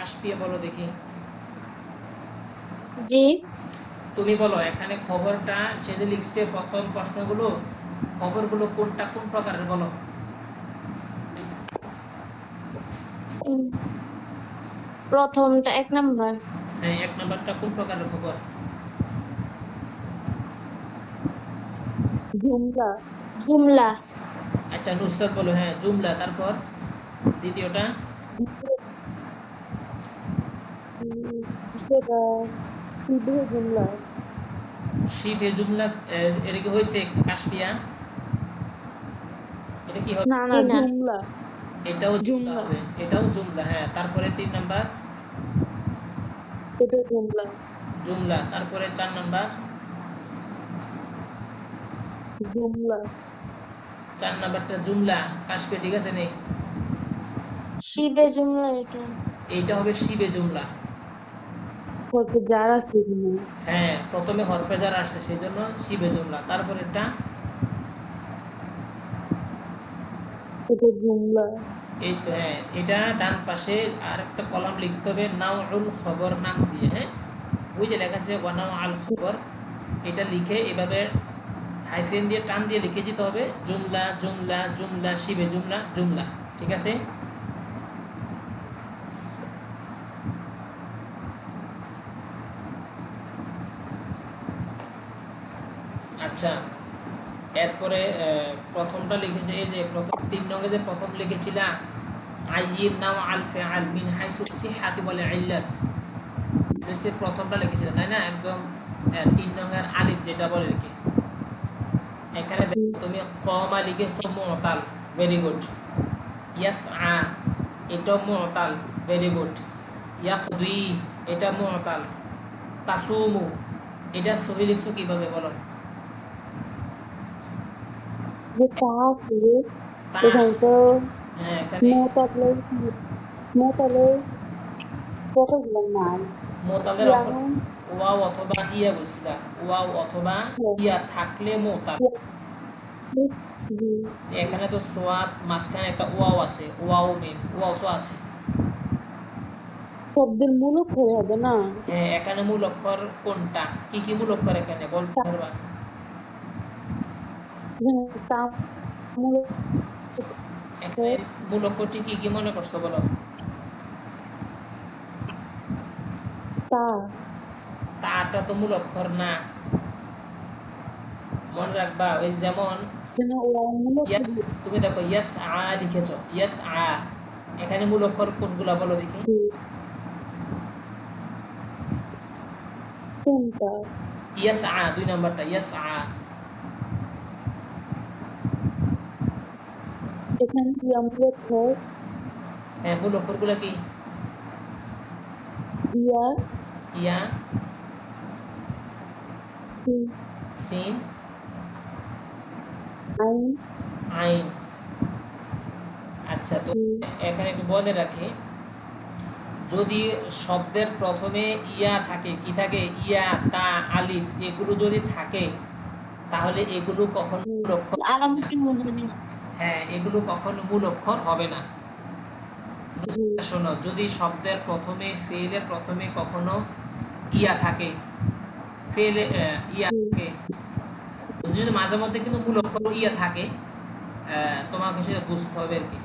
কাশপিয়া বলো দেখি। জি। তুমি বলো এখানে খবরটা সে যে লিখছে প্রথম প্রশ্নগুলো, খবরগুলো কোনটা কোন প্রকারের বলো। প্রথমটা 1 নাম্বার। হ্যাঁ, 1 নাম্বারটা কোন প্রকারের খবর? জুমলা। জুমলা। আচ্ছা নুসরাত বলো, হ্যাঁ জুমলা। তারপর দ্বিতীয়টা? সেটা সিধে জুমলা। শিবে জুমলা। এটা কি হয়েছে কাশপিয়া? এটা কি হবে? না না জুমলা। এটাও জুমলা জুমলা। হবে, এটাও জুমলা। হ্যাঁ, তারপরে 3 নাম্বার? এটা জুমলা। জুমলা। তারপরে 4 নাম্বার? জুমলা। 4 নাম্বারটা জুমলা। কাশপিয়া ঠিক আছে নেই? শিবে জুমলা এটা। এইটা হবে শিবে জুমলা। কত যার আছে এখানে। হ্যাঁ, প্রথমে হরফে জার আসছে সেই জন্য শিবে জুমলা। তারপর এটা? এটা জুমলা। এই তো, হ্যাঁ এটা ডান পাশে আর একটা কলাম লিখতে হবে নাউল খবর নাম দিয়ে। হ্যাঁ, ওই যে লেখা আছে ওয়ানাউ আল খবর, এটা লিখে এভাবে হাইফেন দিয়ে টান দিয়ে লিখে দিতে হবে জুমলা জুমলা জুমলা শিবে জুমলা জুমলা। ঠিক আছে? আচ্ছা, এরপরে প্রথমটা লিখেছে, এই যে প্রথম 3 নঙ্গে যে প্রথম লিখেছিলা আইয়িন নাও আল ফিআল মিন হাইসু সিহহাতি ওয়াল ইল্লাত, এটা সে প্রথমটা লিখেছিল তাই না? একদম 3 নঙ্গের আলিফ যেটা বলে আর কি। এখানে দেখো তুমি কমা লিখেছো মুতাল, ভেরি গুড। ইয়াসআ, এটা মুতাল, ভেরি গুড। ইয়াকদি, এটা মুতাল। তাসুমু, এটা সহি লিখছো কিভাবে বলো? যে তা আছে তাস, এখানে তো হ্যাঁ এখানে মোতালে মোতালে কতগুলো নাই। মোতালের অক্ষর ইয়ানুন। ওয়াও অথবা ইয়া বলছিলাম, ওয়াও অথবা ইয়া থাকলে মোতাল। জি। এখানে তো সোয়াদ, মাঝখানে একটা ওয়াও আছে, ওয়াও মিম, ওয়াও তো আছে। শব্দের মূল অক্ষর হবে না। হ্যাঁ, এখানে মূল অক্ষর কোনটা, কি কি মূল অক্ষর এখানে বলতে পারবা? এখানে তা মূল এখানে অক্ষর। মূল অক্ষরটি কি কি মনে করছো বলো? তা। তাটা তো মূল অক্ষর না, মনে রাখবা। ওই যেমন এখানে ওয়া মূল অক্ষর। ইয়াস, তুমি দেখো ইয়াস আ লিখেছো, ইয়াস আ, এখানে মূল অক্ষর কোনগুলা বলো দেখি? জি। কোনটা? ইয়াস আ 2 নাম্বারটা, ইয়াস আ। এখানে ইয়া মূল অক্ষর। হ্যাঁ, মূল অক্ষরগুলো কি? ইয়া। ইয়া, সিন। সিন, আইন। আইন। আচ্ছা, তো জি। এখানে একটু বলে রাখি, যদি শব্দের প্রথমে ইয়া থাকে, কি থাকে, ইয়া, তা, আলিফ, এগুলো যদি থাকে তাহলে এগুলো কখনো জি। মূল অক্ষর হবে না। আলামতের মধ্যে। হ্যাঁ, এগুলো কখনো মূল অক্ষর হবে না। জি। শোনো, যদি শব্দের প্রথমে, ফেলের প্রথমে কখনো ইয়া থাকে, ফেলে ইয়া জি। থাকে, যদি মাঝে মধ্যে কিন্তু মূল অক্ষর ইয়া থাকে, তোমাকে সেটা বুঝতে হবে আর কি।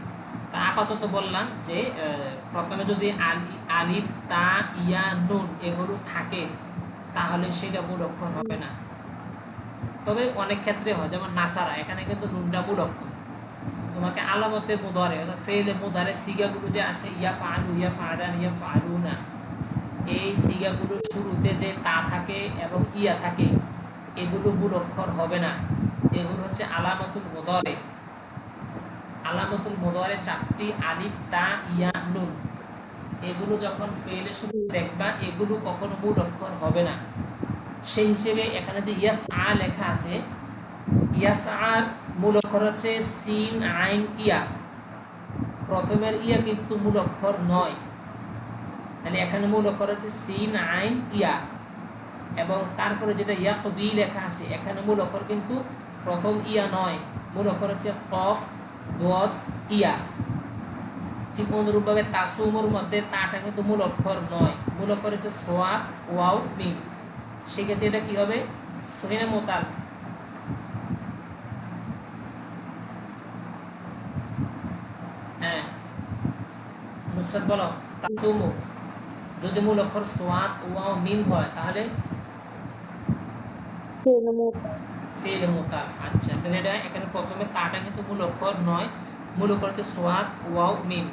তা আপাতত বললাম যে প্রথমে যদি আলিফ, তা, ইয়া, নুন এগুলো থাকে তাহলে সেটা মূল অক্ষর হবে না। তবে অনেক ক্ষেত্রে হয়, যেমন নাসারা, এখানে কিন্তু নুনটা মূল অক্ষর। তোমাকে আলামতে মুদারে অর্থাৎ ফেলে মুদারে সিগাগুলো যে আছে, ইয়া ফাআলু, ইয়া ফাআলান, ইয়া ফাআলুনা, এই সিগাগুলোর শুরুতে যে তা থাকে এবং ইয়া থাকে এগুলো মূল অক্ষর হবে না। এগুলো হচ্ছে আলামাতুল মুদারে। আলামাতুল মুদারে 4টি, আলিফ, তা, ইয়া, নুন। এগুলো যখন ফেলে শুরু জি। দেখবা এগুলো কখনো মূল অক্ষর হবে না। সেই হিসেবে এখানে যে ইয়াস আ লেখা আছে, ইয়াস আর মূল অক্ষর হচ্ছে সিন আইন ইয়া। প্রথমের ইয়া কিন্তু মূল অক্ষর নয়, তাহলে এখানে মূল অক্ষর হচ্ছে সিন আইন ইয়া। এবং তারপরে যেটা ইয়াকদি লেখা আছে এখানে মূল অক্ষর কিন্তু প্রথম ইয়া নয়, মূল অক্ষর হচ্ছে কফ, দদ, ইয়া। ঠিক অনুরূপভাবে তাসুমুর মধ্যে তাটা কিন্তু মূল অক্ষর নয়, মূল অক্ষর হচ্ছে সোয়াদ ওয়াও মিম, সেক্ষেত্রে এটা কি হবে? সহিনা মোতাল। হ্যাঁ নুসরাত বলো। তাসুমু যদি মূল অক্ষর সোয়াদ ওয়াও মিম হয় তাহলে فعل مضارع ফেল মোতাল। আচ্ছা তাহলে এটা এখানে প্রথমে তাটা কিন্তু মূল অক্ষর নয়, মূল অক্ষর হচ্ছে সোয়াদ ওয়াও মিম,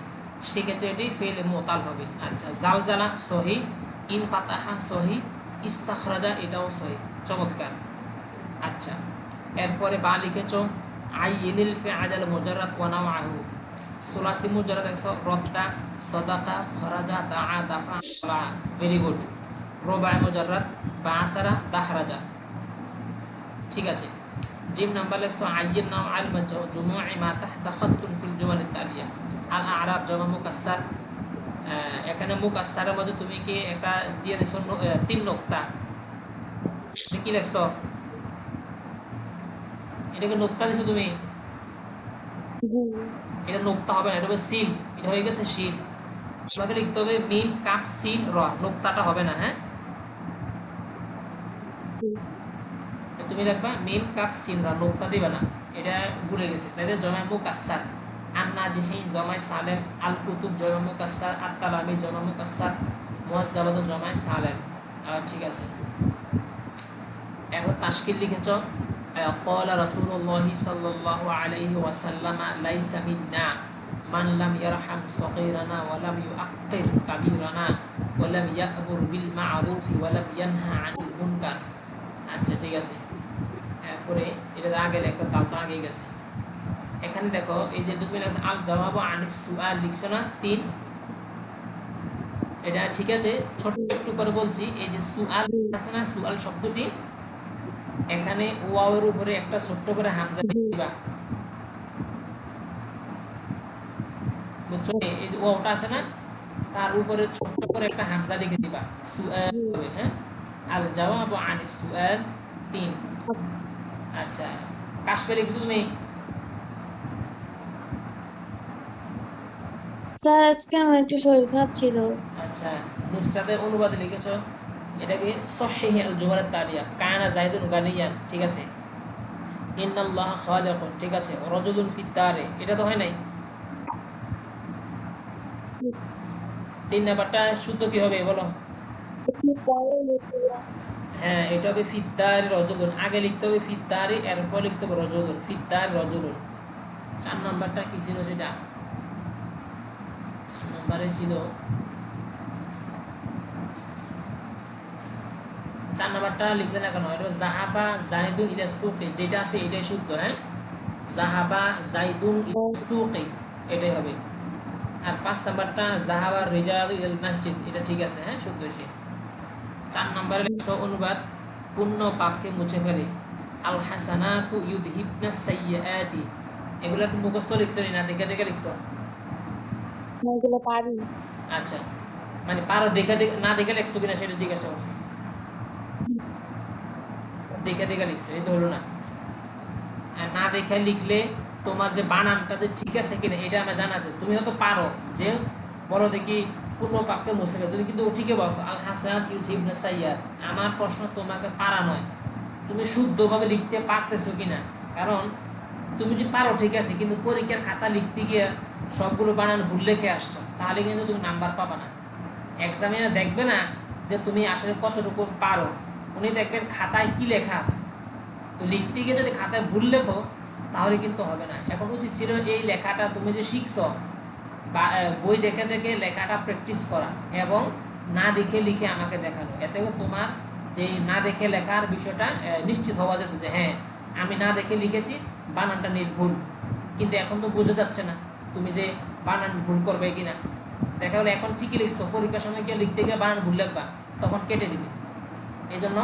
সেক্ষেত্রে এটি ফেল মোতাল হবে। আচ্ছা জালজালা সহি, ইন ফাতাহা সহি, ইস্তাখরাজা এটাও সহি। চমৎকার। আচ্ছা এরপরে বা লিখেছ আইনিল ফিআল মুজাররাদ ওয়া নাওআহু, সুলাসি মুজাররাদ দেখছো রদ্দা সাদাকা খরাজা দাআ দাফা লা, ভেরি গুড। রুবাই মুজাররাদ বাসারা দাখরাজা, ঠিক আছে। জিম নাম্বার লেখছো আইয়িন নাও আল মাজমু'i মা তাহতা খাত্তুন ফিল জুমাল তালিয়া, আল আ'রাব জামা মুকাসসার, এখানে মুকাসসারের মধ্যে তুমি কি একটা দিয়ে দিছো তিন নোক্তা, কি লেখছো? এটাকে নোক্তা দিছো তুমি, জি এটা নোক্তা হবে না, এটা হবে সিন, এটা হয়ে গেছে শিন। তোমাকে লিখতে হবে মিম কাপ সিন র, নোক্তাটা হবে না। হ্যাঁ জি তুমি লিখবা মিম কাপ সিন র, নোক্তা দিবা না, এটা ভুলে গেছে। তাহলে জমায় মুকাসসার, আন-নাজিহিন জমায় সালেম, আল কুতুব জমায় মুকাসসার, আত-তালামি জমায় মুকাসসার, মুয়াজ্জাবাতু জমায় সালেম। ঠিক আছে। এখন তাশকিল লিখেছ قال رسول الله صلى الله عليه وسلم ليس منا من لم يرحم صغيرنا ولم يؤقر كبيرنا ولم يأمر بالمعروف ولم ينهى عن المنكر। আচ্ছা ঠিক আছে। এরপরে এটা আগে লেখো, তাও তো আগে গেছে। এখানে দেখো এই যে তুমি লেখছো আল জওয়াবু আনিস সুআল লিখছো না 3, এটা ঠিক আছে। ছোট একটু করে বলছি, এই যে সুআল আছে না, সুআল শব্দটি এখানে ওয়াওয়ের উপরে একটা ছোট্ট করে হামজা দিবা, বুঝছো? এই যে ওয়াওটা আছে না, তার উপরে ছোট্ট করে একটা হামজা লিখে দিবা, সুআল হবে। হ্যাঁ আল জাওয়াবু আনিস সুআল 3। আচ্ছা কাশফে লিখছো তুমি? স্যার আজকে আমার একটু শরীর খারাপ ছিল। আচ্ছা নুসরাতের অনুবাদে লিখেছো এটাকে সহিহ আল জুমারাত তালিয়া, কানা যাইদুন গানিয়ান, ঠিক আছে। ইন্নাল্লাহ খালিকুন, ঠিক আছে। রাজুলুন ফিদ দারে, এটা তো হয় নাই। 3 নাম্বারটা শুদ্ধ কি হবে বলো? একটু পরে লিখলাম। হ্যাঁ এটা হবে ফিদ্দারি রজুলুন, আগে লিখতে হবে ফিদ্দারি, এরপর লিখতে হবে রজুলুন, ফিদ্দার রজুলুন। 4 নাম্বারটা কি ছিল সেটা? 4 নাম্বারে ছিল 4 নাম্বারটা লিখলে না কেন? এটা জাহাবা জাইদুন ইলা সুকি, যেটা আছে এটাই শুদ্ধ। হ্যাঁ জাহাবা জাইদুন ইলা সুকি, এটাই হবে। আর 5 নাম্বারটা জাহাবা রিজালু ইলাল মসজিদ, এটা ঠিক আছে। হ্যাঁ শুদ্ধ হয়েছে। 4 নম্বরে লিখছো অনুবাদ পুণ্য পাপকে মুছে ফেলে, আল হাসানাতু ইউযহিবনাস সাইয়্যাতি, এগুলা কি মুখস্থ লিখছো না দেখে দেখে লিখছো? আমি এগুলো পারি। আচ্ছা মানে পারো দেখে দেখে, না দেখে লিখছো কিনা সেটা জিজ্ঞাসা করছি। দেখে দেখে লিখছো, এই তো হলো না। আর না দেখে লিখলে তোমার যে বানানটা যে ঠিক আছে কিনা এটা আমার জানা যায়। তুমি হয়তো পারো যে বলো দেখি পূর্ণ পাপকে মুছে ফেলে, তুমি কিন্তু ঠিকই বলছো আল হাসানাত ইউযহিবনাস সাইয়্যাত। আমার প্রশ্ন তোমাকে পারা নয়, তুমি শুদ্ধভাবে লিখতে পারতেছো কিনা। কারণ তুমি যদি পারো ঠিক আছে, কিন্তু পরীক্ষার খাতা লিখতে গিয়ে সবগুলো বানান ভুল লিখে আসছো, তাহলে কিন্তু তুমি নাম্বার পাবা না। এক্সামিনার দেখবে না যে তুমি আসলে কতটুকু পারো, উনি দেখবেন খাতায় কি লেখা আছে। তো লিখতে গিয়ে যদি খাতায় ভুল লেখো তাহলে কিন্তু হবে না। এখন উচিত ছিল এই লেখাটা তুমি যে শিখছো বা বই দেখে দেখে লেখাটা প্র্যাকটিস করা এবং না দেখে লিখে আমাকে দেখানো, এতে করে তোমার যে না দেখে লেখার বিষয়টা নিশ্চিত হওয়া যেত যে হ্যাঁ আমি না দেখে লিখেছি, বানানটা নির্ভুল। কিন্তু এখন তো বোঝা যাচ্ছে না তুমি যে বানান ভুল করবে কিনা। দেখা গেলো এখন ঠিকই লিখছো, পরীক্ষার সময় গিয়ে লিখতে গিয়ে বানান ভুল লিখবা, তখন কেটে দিবে। এই জন্য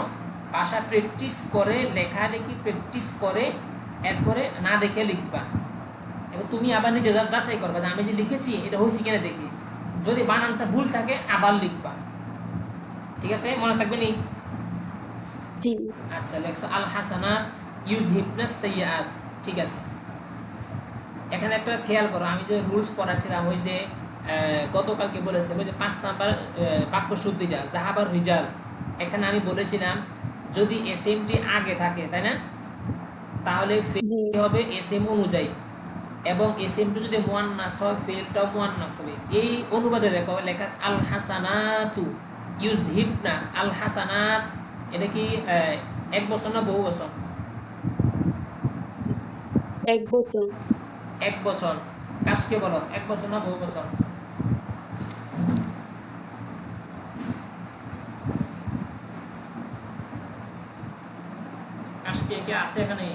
ভাষা প্র্যাকটিস করে, লেখালেখি প্র্যাকটিস করে এরপরে না দেখে লিখবা। এবং তুমি আবার নিজে যাচাই করবা যে আমি যে লিখেছি এটা হয়েছে কিনা দেখি, যদি বানানটা ভুল থাকে আবার লিখবা, ঠিক আছে? মনে থাকবে নি? জি আচ্ছা লেখছো আল হাসানাত ইউযহিবনাস সাইয়্যাত, ঠিক আছে। এখানে একটা খেয়াল করো, আমি যে রুলস পড়াছিলাম ওই যে গতকালকে বলেছিলাম ওই যে 5 নাম্বার বাক্য শুদ্ধিটা জাহাবার রিজাল, এখানে আমি বলেছিলাম যদি এসএমটি আগে থাকে তাই না, তাহলে ফেল জি হবে এসএম অনুযায়ী, এবং এসএমটি যদি মুয়ান্নাস হয় ফেলটাও মুয়ান্নাস হবে। এই অনুবাদে দেখো লেখা আছে আল হাসানাতু ইউজহিবনা, আল হাসানাত এটা কি এক বছর না বহু বছর? এক বছর। এক বছর। কাশকে বলো এক বছর না বহু বছর? কাশকে কে আছে এখানে?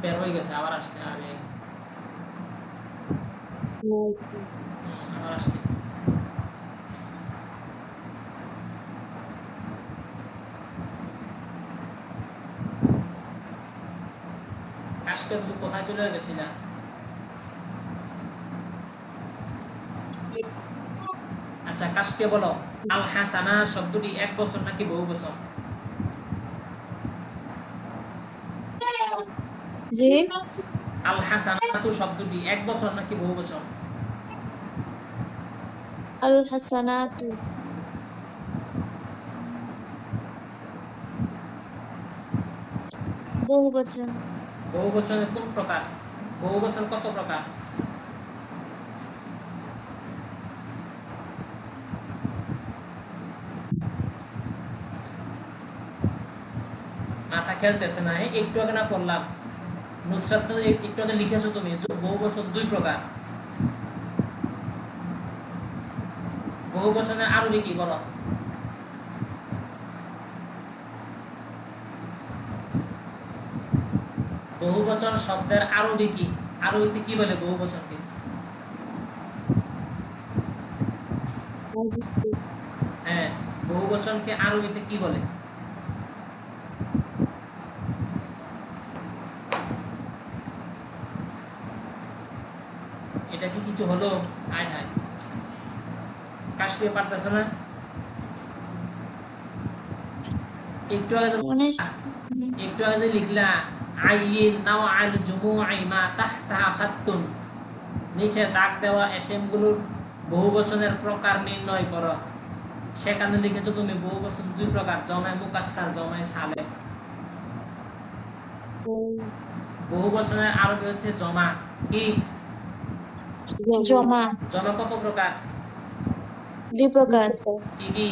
বের হয়ে গেছে আবার আসছে, আরে আবার আসছে। কাশকে তুমি কোথায় চলে গেছিলা? আচ্ছা কাশকে বলো আল হাসানা শব্দটি এক বছর নাকি বহু বছর? জি আল হাসানাতু শব্দটি এক বছর নাকি বহু বছর? আল হাসানাতু বহু বছর। বহু বছরের কোন প্রকার? বহু বছর কত প্রকার? মাথা খেলতেছে না, একটু আগে না পড়লাম, নুসরাত তো একটু আগে লিখেছো তুমি বহু বছর দুই প্রকার। বহু বছরের আরবি কি বলো? বহু বচন শব্দের আরবি কি? আরবিতে কি বলে বহু বচনকে? হ্যাঁ, বহু বচনকে আরবিতে কি বলে? এটা কি কিছু হলো? হায় হায়, কাশ্মীর পারতেছো না? একটু আগে মানে একটু আগে যে লিখলা আইন নাও আল জুমুআই মা তাহতাহা খাত্তুন, নিচে দাগ দেওয়া এসএম গুলোর বহু বচনের প্রকার নির্ণয় করো, সেখানে লিখেছো তুমি বহু বচন দুই প্রকার, জমায়ে মুকাসসার জমায়ে সালেম। বহু বচনের আরবি হচ্ছে জমা। কি জমা জমা কত প্রকার? দুই প্রকার, কি কি?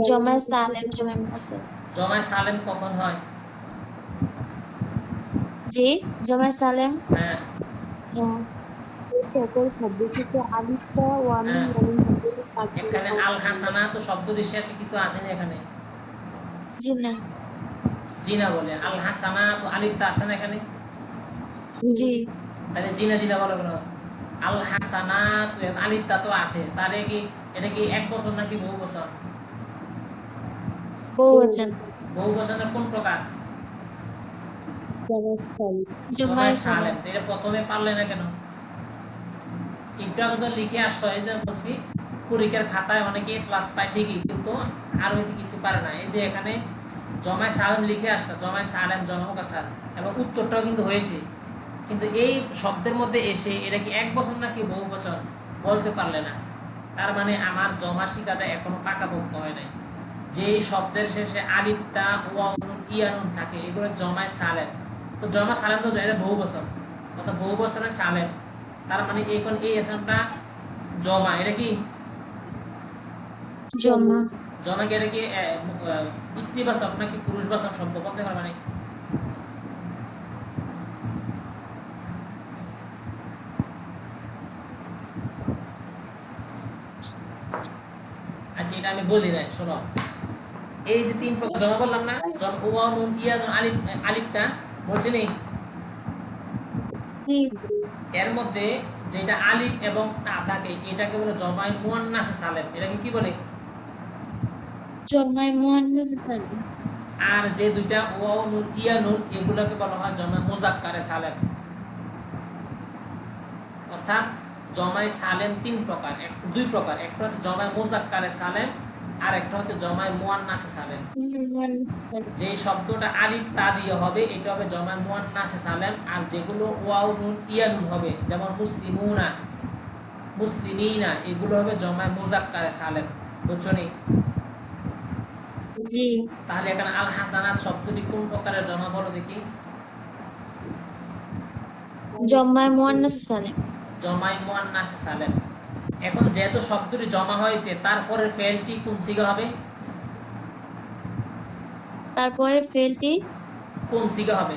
জমায় সালেম জমায় মুফাসসাল। জমায়ে সালেম কখন হয়? জি জমায় সালেম হ্যাঁ সকল শব্দ থেকে আলিফটা ওয়ামিন হ্যাঁ, ওয়ামিন শব্দটি কাটতে এখানে হয়। আল হাসানা তো শব্দটির শেষে কিছু আছে না এখানে? জি না জিনা বলে আল হাসানা তো আলিফটা আছে না এখানে? জি তাহলে জিনা জিনা বলো কেন? আল হাসানা তো আলিফটা তো আছে, তাহলে কি এটা কি এক বছর নাকি বহু বছর? বহুবচন বহু বছরের কোন প্রকার? জমায়ে জমায় সালেম। সালেম। তো এটা প্রথমে পারলে না কেন? একটু আগে তো লিখে আসছো, এই যে বলছি পরীক্ষার খাতায় অনেকে ক্লাস পায় ঠিকই, কিন্তু আরবিতে কিছু পারে না। এই যে এখানে জমায় সালেম লিখে আসতো, জমায় সালেম জমা মুকাসার, এবং উত্তরটাও কিন্তু হয়েছে, কিন্তু এই শব্দের মধ্যে এসে এটা কি এক বছর নাকি বহু বছর বলতে পারলে না। তার মানে আমার জমা শিখাটা এখনো পাকাপোক্ত হয় নাই। যেই শব্দের শেষে আলিফ তা ওয়া নুন ইয়া নুন থাকে এগুলো জমায় সালেম। তো জমা সালেম তো এটা বহু বছর, অর্থাৎ বহু বছরের সালেম। তার মানে এখন এই এসএমটা জমা, এটা কি জমা জমা কি এটা কি স্ত্রীবাচক নাকি পুরুষবাচক শব্দ বলতে পারবে না? আচ্ছা এটা আমি বলি নাই, শোনো। এই যে তিন প্রকার জমা বললাম না, ওয়া নুন ইয়া নুন আলিফ, আলিফটা বলছি নি, এর মধ্যে যেটা আলিফ এবং তা থাকে এটাকে বলে জমায় মুয়ান্নাসে সালেম। এটাকে কি বলে? জমায় মুয়ান্নাস সালেম। আর যে দুইটা ওয়া নুন ইয়া নুন এগুলোকে বলা হয় জমায় মুযাক্কারে সালেম। অর্থাৎ জমায় সালেম তিন প্রকার, দুই প্রকার, একটা হচ্ছে জমায় মুযাক্কারে সালেম আর একটা হচ্ছে জমায় মুয়ান্নাসে সালেম। যে শব্দটা আলিফ তা দিয়ে হবে এটা হবে জমা মুয়ান্নাসে সালেম, আর যেগুলো ওয়াও নুন ইয়া নুন হবে যেমন মুসলিমুনা মুসলিমিনা এগুলো হবে জমা মুজাক্কারে সালেম। বুঝছো নি? জি। তাহলে এখানে আল হাসানাত শব্দটি কোন প্রকারের জমা বলো দেখি? জম্মায় মুয়ান্নাস সালেম। জমাই মুয়ান্নাসে সালেম। এখন যেহেতু শব্দটি জমা হয়েছে তারপরে ফেলটি কোন সিগা হবে? তারপরে ফেলটি কোন সিগা হবে?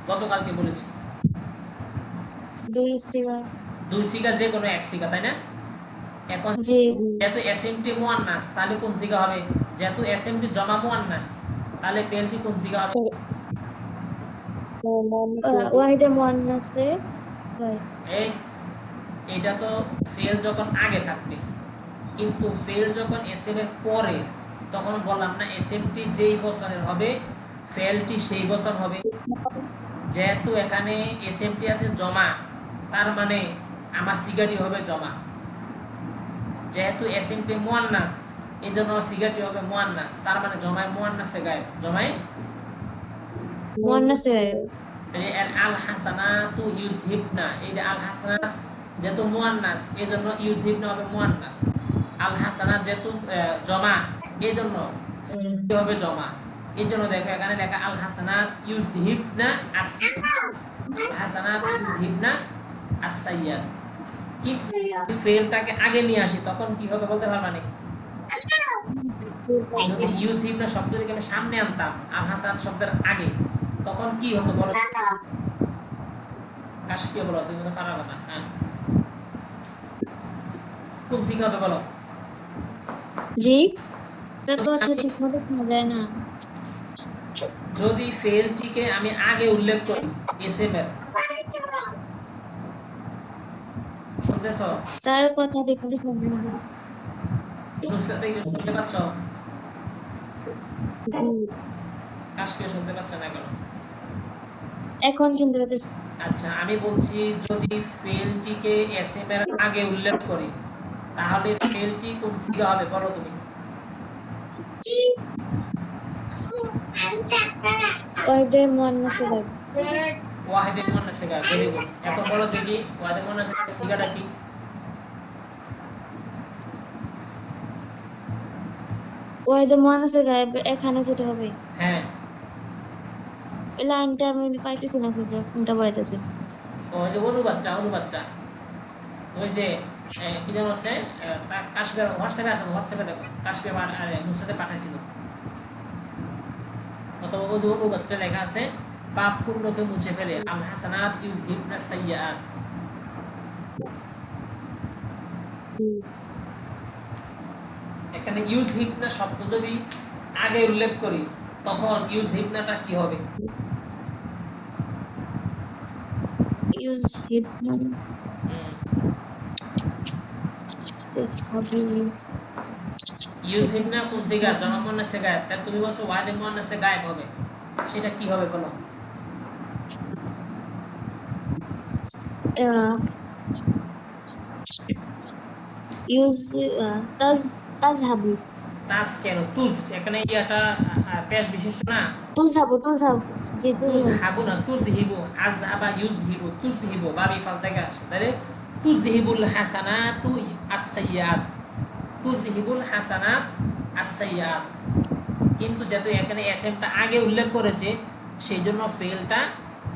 গতকালকে বলেছি দুই সিগা। দুই সিগা যে কোনো এক সিগা, তাই না? এখন জি। যেহেতু এসএমটি মুয়ান্নাস তাহলে কোন সিগা হবে? যেহেতু এসএমটি জমা মুয়ান্নাস তাহলে ফেলটি কোন সিগা হবে? ওয়াহিদে মুয়ান্নাসে হয়। এই এটা তো ফেল যখন আগে থাকবে, কিন্তু ফেল যখন এসএম এর পরে তখন বললাম না এসএমটি যেই বচনের হবে ফেলটি সেই বচন হবে। যেহেতু এখানে এসএমটি আছে জমা তার মানে আমার সিগাটি হবে জমা। যেহেতু এসএমটি মুয়ান্নাস এই জন্য সিগাটি হবে মুয়ান্নাস, তার মানে জমায় মুয়ান্নাসে গায়েব। জমায় মুয়ান্নাসে গায়েব। আল হাসানাতু ইউজহিবনা, এই যে আল হাসানাত যেহেতু মুয়ান্নাস এই জন্য ইউজহিবনা হবে মুয়ান্নাস। আল হাসানাত যেহেতু জমা এই জন্য কি হবে জমা। এই জন্য দেখো এখানে লেখা আল হাসানাত ইউজহিবনা হাসানাত ইউজহিবনা আস-সাইয়্যাত। কি ফেলটাকে আগে নিয়ে আসি তখন কি হবে বলতে পারবা না? যদি ইউজহিবনা শব্দটিকে আমি সামনে আনতাম আল হাসানাত শব্দের আগে তখন কি হতো বলো? কাশফিয়া বলো, তুমি তো পারার কথা। হ্যাঁ, কোন সিগা হবে বলো? জি। কথা ঠিক মতো শোনা যায় না। যদি ফেলটিকে আমি আগে উল্লেখ করি এসএম এর, শুনতেছ? স্যার কথা ঠিক মতো শোনা যায় না। নুসরাত কি শুনতে পাচ্ছ? জি। কাশফিয়া শুনতে পাচ্ছ না কেন? এখন শুনতে পাচ্ছি। আচ্ছা, আমি বলছি যদি ফেলটিকে এসএম এর আগে উল্লেখ করি তাহলে ফেলটি কোন সিগা হবে বলো তুমি? ওয়াহিদে মুয়ান্নাসে গায়েব। ওয়াহিদে মুয়ান্নাসে গায়েব। Very good. এখন বলো দেখি ওয়াহিদে মুয়ান্নাসে সিগাটা কি? ওয়াহিদে মুয়ান্নাসে গায়েব এখানে যেটা হবে হ্যাঁ, এই লাইনটা আমি পাইতেছি না খুঁজে কোনটা পড়াইতেছি। ওই যে অনুবাদটা ওই যে কি যেন আছে কাশফিয়ার হোয়াটসঅ্যাপে আছে, হোয়াটসঅ্যাপে দেখো কাশফিয়া নুসরাতে পাঠাইছিল। অথবা ওই যে অনুবাদটা লেখা আছে পাপ পুণ্যকে মুছে ফেলে আল হাসানাত ইউজহিবনা সাইয়্যাত। এখানে ইউজহিবনা শব্দ যদি আগে উল্লেখ করি তখন ইউজহিবনাটা কি হবে? ইউজহিবনা ইউজহিবনা কোন সিগা? জমা মুয়ান্নাসে গায়েব। তাহলে তুমি বলছো ওয়াহিদে মুয়ান্নাসে গায়েব হবে, সেটা কি হবে বলো? তাজহাবু। তাজ কেন? তুজ এখানে ইয়াটা পেশ বিশেষ না। তুজহাবু জি তুজ হাবু না, তুজ হিবু। আজহাবা ইউজ হিবু, তুজ হিবু বাবি ফাল থেকে আসে। তাহলে তুজ হিবুল হাসানাতু আস-সাইয়্যাত, তুজ হিবুল হাসানাত আস-সাইয়্যাত। কিন্তু যেহেতু এখানে এসএমটা আগে উল্লেখ করেছে সেই জন্য ফেলটা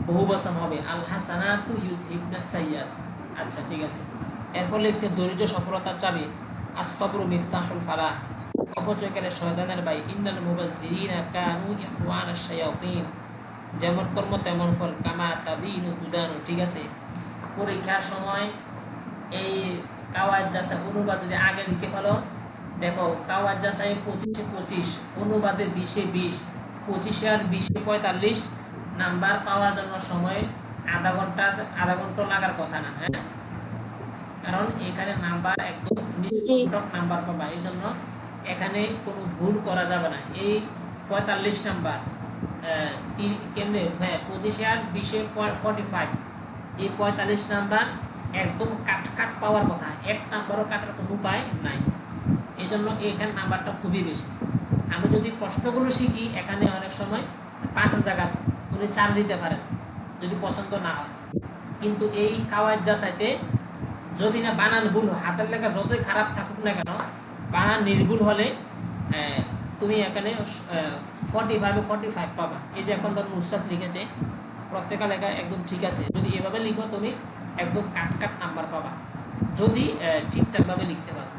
বহুবচন হবে আল হাসানাতু ইউজহিবনা সাইয়্যাত। আচ্ছা ঠিক আছে। এরপর লিখছে দরিদ্র সফলতার চাবি আস-সাবরু মিফতাহুল ফালাহ। অপচয়কারী শয়তানের ভাই ইন্নাল মুবাজ্জিরিনা কানু ইখওয়ানাশ শায়াতিন। যেমন কর্ম তেমন ফল কামা তাদিনু তুদানু। ঠিক আছে, পরীক্ষার সময় এই কাওয়াজ যাচাই অনুবাদ যদি আগে লিখে ফেলো, দেখো কাওয়াজ যাচাই 25-এ 25, অনুবাদে 20-এ 20, 25 আর 20-এ 45 নাম্বার পাওয়ার জন্য সময় আধা ঘন্টা লাগার কথা না। হ্যাঁ, কারণ এখানে নাম্বার একদম নিশ্চিত নাম্বার পাবা, এই জন্য এখানে কোনো ভুল করা যাবে না। এই 45 নাম্বার কেমনে? হ্যাঁ, 25 আর 20-এ 45, এই 45 নাম্বার একদম কাট পাওয়ার কথা, এক নাম্বারও কাটার কোনো উপায় নাই। এই জন্য এখানে নাম্বারটা খুবই বেশি। আমি যদি প্রশ্নগুলো শিখি এখানে অনেক সময় 5 জায়গা উনি 4 দিতে পারেন যদি পছন্দ না হয়, কিন্তু এই কাওয়াইদ যাচাইতে যদি না বানান ভুল হয়, হাতের লেখা যতই খারাপ থাকুক না কেন বানান নির্ভুল হলে তুমি এখানে 45 পাবা। এই যে এখন ধরুন উস্তাদ লিখেছে প্রত্যেকটা লেখা একদম ঠিক আছে, যদি এভাবে লিখো তুমি একদম কাট নাম্বার পাবা যদি ঠিকঠাকভাবে লিখতে পারো।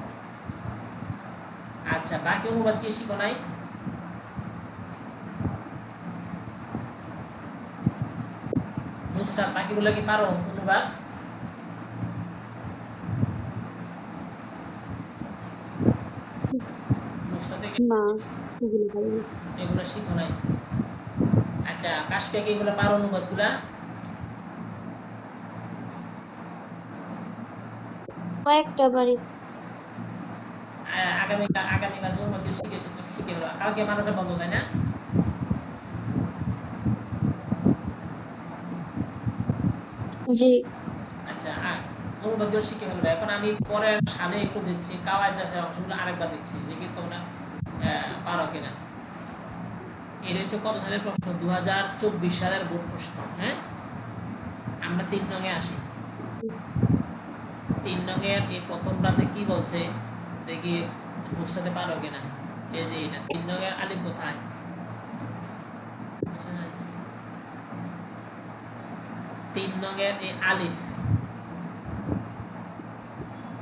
আচ্ছা, বাকি অনুবাদ কি শিখো নাই? নুসরাত বাকিগুলো কি পারো অনুবাদ? নুসরাত না, এগুলো পারি না। এগুলো শিখো নাই? আচ্ছা, কাশফিয়া কি এগুলো পারো অনুবাদগুলা? কয়েকটা বাড়ি। আগামী ক্লাসে অনুবাদ শিখে শিখে ফেলো। কালকে মাদ্রাসা বন্ধ, তাই না? জি। আচ্ছা, অনুবাদগুলো শিখে ফেলবে। এখন আমি পরের সালে একটু দিচ্ছি কাওয়াইদ আছে অংশগুলো আরেকবার দেখছি, দেখি তোমরা পারো কিনা। এটা হচ্ছে কত সালের প্রশ্ন? 2024 সালের বোর্ড প্রশ্ন। হ্যাঁ, আমরা 3 নঙে আসি। 3 নঙের এই প্রথমটাতে কি বলছে দেখি বুঝতে পারো কিনা। এই যে এটা 3 নঙের আলিফ কোথায়? 3 নঙের এই আলিফ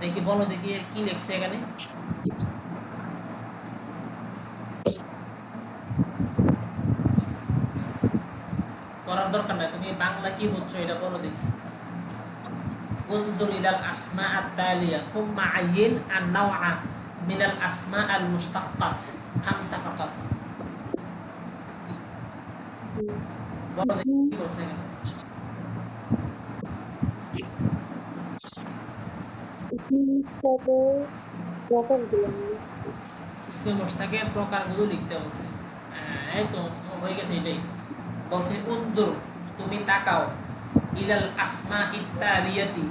দেখি, বলো দেখি কি লিখছে এখানে। পড়ার দরকার নাই, তুমি বাংলা কি বুঝছো এটা বলো দেখি। انظر إلى الأسماء التالية ثم عين النوع من الأسماء المشتقات 5 فقط। বলো দেখি কি বলছে এখানে। ইসমে মুশতাকের প্রকারগুলো লিখতে বলছে। এই তো হয়ে গেছে, এটাই বলছে। উনজুর তুমি তাকাও, ইলাল আসমা ইত্তালিয়াতি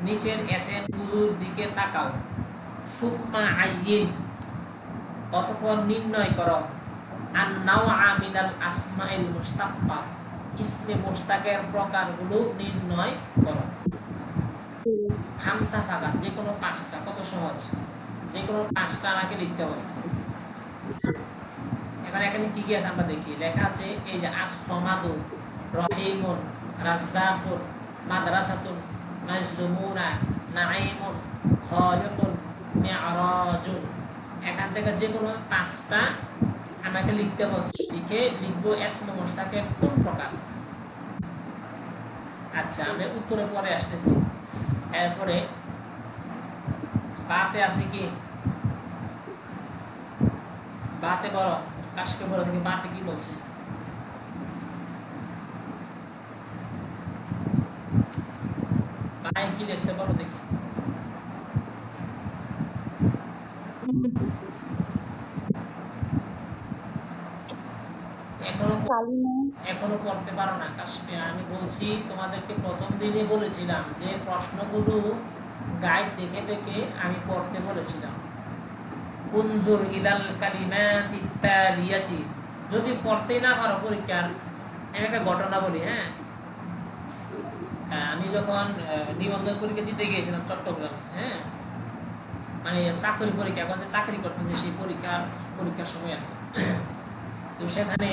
নিচের এসএম গুলোর দিকে তাকাও, সুম্মা আইয়িন অতঃপর নির্ণয় করো, আন-নাওআ মিনাল আসমাইল মুশতাক্কা ইসমে মুশতাকের প্রকারগুলো নির্ণয় করো। খামসা ফাকাত, যে কোনো 5টা। কত সহজ, যে কোনো 5টা আমাকে লিখতে বলছে। এখন এখানে কি কি আছে আমরা দেখি। লেখা আছে এই যে আস-সামাদু, রহিমুন, রাজ্জাকুন, মাদ্রাসাতুন, মাজলুমুনা, নাঈমুন, খালিকুন, মি'রাজুন। এখান থেকে যে কোনো 5টা আমাকে লিখতে বলছে, লিখে লিখবো ইসমে মুশতাকের কোন প্রকার। আচ্ছা, আমি উত্তরে পরে আসতেছি। এরপরে বাতে আছে কি, বাতে বড় কাশকে বড় দেখি বাতে কি বলছে। বাই কি লিখছে বলো দেখি। এখনো পড়তে পারো না কাশফিয়া? আমি বলছি তোমাদেরকে, প্রথম দিনে বলেছিলাম যে প্রশ্নগুলো গাইড দেখে দেখে আমি পড়তে বলেছিলাম। উনজুর ইলাল কালিমাতি তালিয়াতি, যদি পড়তে না পারো পরীক্ষার, আমি একটা ঘটনা বলি। হ্যাঁ, আমি যখন নিবন্ধন পরীক্ষা দিতে গিয়েছিলাম চট্টগ্রামে, হ্যাঁ, মানে চাকরি পরীক্ষা, এখন যে চাকরি করতেছে সেই পরীক্ষার সময় আর কি। তো সেখানে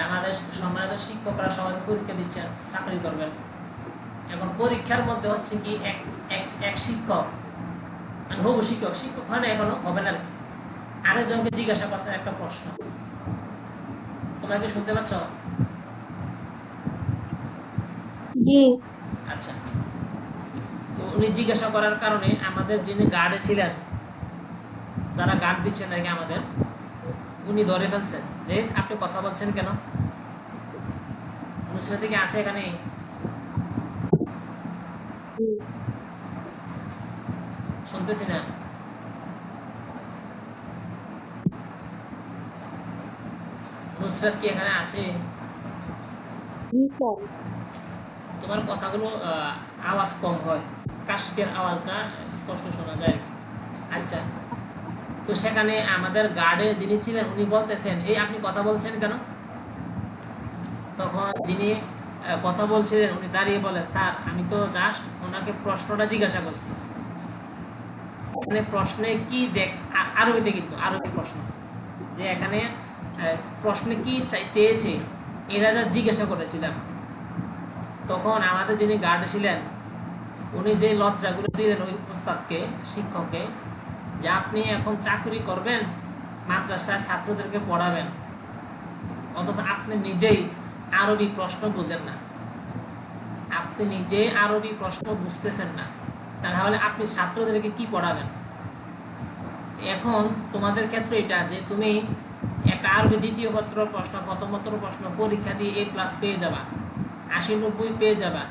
আমাদের সম্মানিত শিক্ষকরা সবাই পরীক্ষা দিচ্ছেন, চাকরি করবেন। এখন পরীক্ষার মধ্যে হচ্ছে কি এক শিক্ষক, মানে হবু শিক্ষক হয় না, এখনো হবে না আর কি, আরেকজনকে জিজ্ঞাসা করছেন একটা প্রশ্ন। তোমরা কি শুনতে পাচ্ছ? জি। আচ্ছা, তো উনি জিজ্ঞাসা করার কারণে আমাদের যিনি গার্ডে ছিলেন, যারা গার্ড দিচ্ছেন আর কি আমাদের, উনি ধরে ফেলছেন যে আপনি কথা বলছেন কেন। নুসরাত কি আছে এখানে? শুনতেছি না। নুসরাত কি এখানে আছে? তোমার কথাগুলো আওয়াজ কম হয়, কাশফিয়ার আওয়াজটা স্পষ্ট শোনা যায়। আচ্ছা, তো সেখানে আমাদের গার্ডে যিনি ছিলেন উনি বলতেছেন, এই আপনি কথা বলছেন কেন? তখন যিনি কথা বলছিলেন উনি দাঁড়িয়ে বলে, স্যার আমি তো জাস্ট ওনাকে প্রশ্নটা জিজ্ঞাসা করছি, এখানে প্রশ্নে কি দেখ, আরবিতে কিন্তু আরবি প্রশ্ন, যে এখানে প্রশ্নে কি চেয়েছে এরা যা জিজ্ঞাসা করেছিলাম। তখন আমাদের যিনি গার্ড ছিলেন উনি যে লজ্জাগুলো দিলেন ওই ওস্তাদকে, শিক্ষককে, যে আপনি এখন চাকরি করবেন, মাদ্রাসায় ছাত্রদেরকে পড়াবেন, অথচ আপনি নিজেই আরবি প্রশ্ন বুঝেন না, আপনি নিজে আরবি প্রশ্ন বুঝতেছেন না, তাহলে আপনি ছাত্রদেরকে কি পড়াবেন? এখন তোমাদের ক্ষেত্রে এটা যে তুমি একটা আরবি দ্বিতীয় পত্র প্রশ্ন, প্রথম পত্র প্রশ্ন পরীক্ষা দিয়ে A+ পেয়ে যাবা, 80-90 পেয়ে যাবা।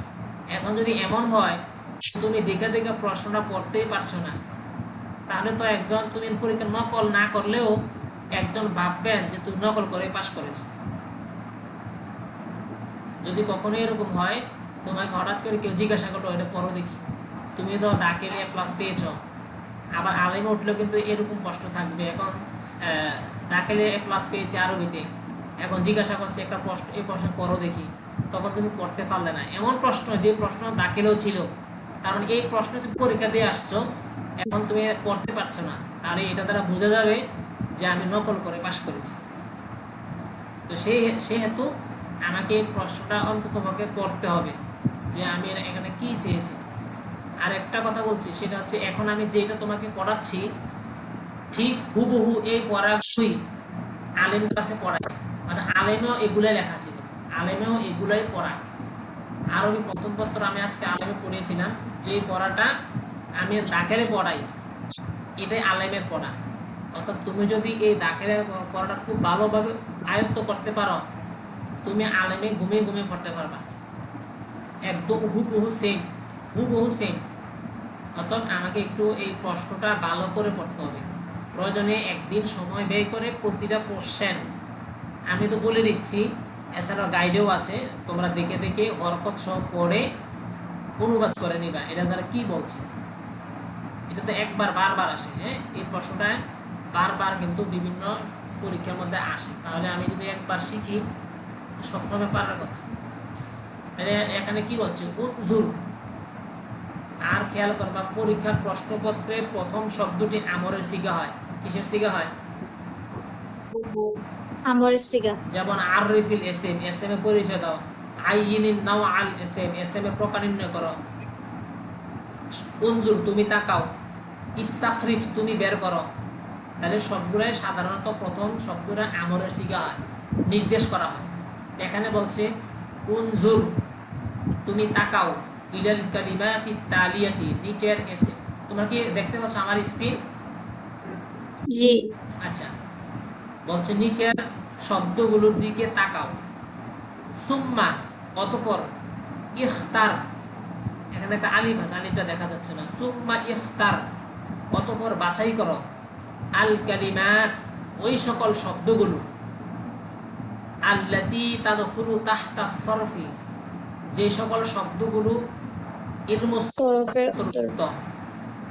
এখন যদি এমন হয় তুমি দেখে দেখে প্রশ্নটা পড়তেই পারছো না, তাহলে তো একজন, তুমি পরীক্ষা নকল না করলেও একজন ভাববেন যে তুমি নকল করে পাশ করেছো। যদি কখনো এরকম হয়, তোমাকে হঠাৎ করে কেউ জিজ্ঞাসা করলো এটা পড়ো দেখি, তুমি তো দাখিল A+ পেয়েছো, আবার আলেমে উঠলেও কিন্তু এরকম কষ্ট থাকবে। এখন দাখিলে A+ পেয়েছে আরবিতে, এখন জিজ্ঞাসা করছে একটা প্রশ্ন, এই প্রশ্ন পড়ো দেখি, তখন তুমি পড়তে পারলে না, এমন প্রশ্ন যে প্রশ্ন দাখিলেও ছিল, কারণ এই প্রশ্ন তুমি পরীক্ষা দিয়ে আসছো, এখন তুমি পড়তে পারছো না, তাহলে এটা দ্বারা বোঝা যাবে যে আমি নকল করে পাশ করেছি। তো সেহেতু আমাকে এই প্রশ্নটা অন্ততপক্ষে পড়তে হবে যে আমি এখানে কি চেয়েছি। আর একটা কথা বলছি, সেটা হচ্ছে এখন আমি যেটা তোমাকে পড়াচ্ছি ঠিক হুবহু এই পড়াগুলোই আলেম কাছে পড়াই, মানে আলেমেও এগুলাই লেখা ছিল, আলেমেও এগুলাই পড়া। আরবি প্রথম পত্র আমি আজকে আলেমে পড়িয়েছিলাম, যে পড়াটা আমি দাখিলে পড়াই এটাই আলেমের পড়া। অর্থাৎ তুমি যদি এই দাখিলের পড়াটা খুব ভালোভাবে আয়ত্ত করতে পারো, তুমি আলেমে ঘুমিয়ে ঘুমিয়ে পড়তে পারবা, একদম হুবহু সেম, হুবহু সেম। অর্থাৎ আমাকে একটু এই প্রশ্নটা ভালো করে পড়তে হবে, প্রয়োজনে একদিন সময় ব্যয় করে প্রতিটা কোশ্চেন আমি তো বলে দিচ্ছি, এছাড়াও গাইডেও আছে, তোমরা দেখে দেখে হরকত সহ পড়ে অনুবাদ করে নিবা এটা দ্বারা কি বলছে। এটা তো একবার বারবার আসে, হ্যাঁ, এই প্রশ্নটা বারবার কিন্তু বিভিন্ন পরীক্ষার মধ্যে আসে, তাহলে আমি যদি একবার শিখি সবসময় পারার কথা। তাহলে এখানে কি বলছে, উজুর। আর খেয়াল করবা পরীক্ষার প্রশ্নপত্রে প্রথম শব্দটি আমরের সিগা হয়, কিসের সিগা হয়? আমরের সিগা। যেমন আররিফিল এসএম, এসএম এ পরিচয় দাও, আইয়িনিন নাও আল এসএম, এসএম এ প্রকার নির্ণয় করো। উনজুর তুমি তাকাও, ইস্তাখরিজ তুমি বের করো। তাহলে সবগুলাই সাধারণত প্রথম শব্দটা আমরের সিগা হয়, নির্দেশ করা হয়। এখানে বলছে উনজুর তুমি তাকাও, ইলাল কালিমাতি তালিয়াতি, নিচের এসে, তোমরা কি দেখতে পাচ্ছ আমার স্ক্রিন? জি। আচ্ছা, বলছে নিচের শব্দগুলোর দিকে তাকাও, সুম্মা অতঃপর, ইখতার, এখানে একটা আলিফ আছে, আলিফটা দেখা যাচ্ছে না, সুম্মা ইখতার অতঃপর বাছাই করো, আল কালিমাত ওই সকল শব্দগুলো, আল্লাতী তাদখুলু তাহতা সরফি যে সকল শব্দগুলো ইলমুস সরফের অন্তর্ভুক্ত,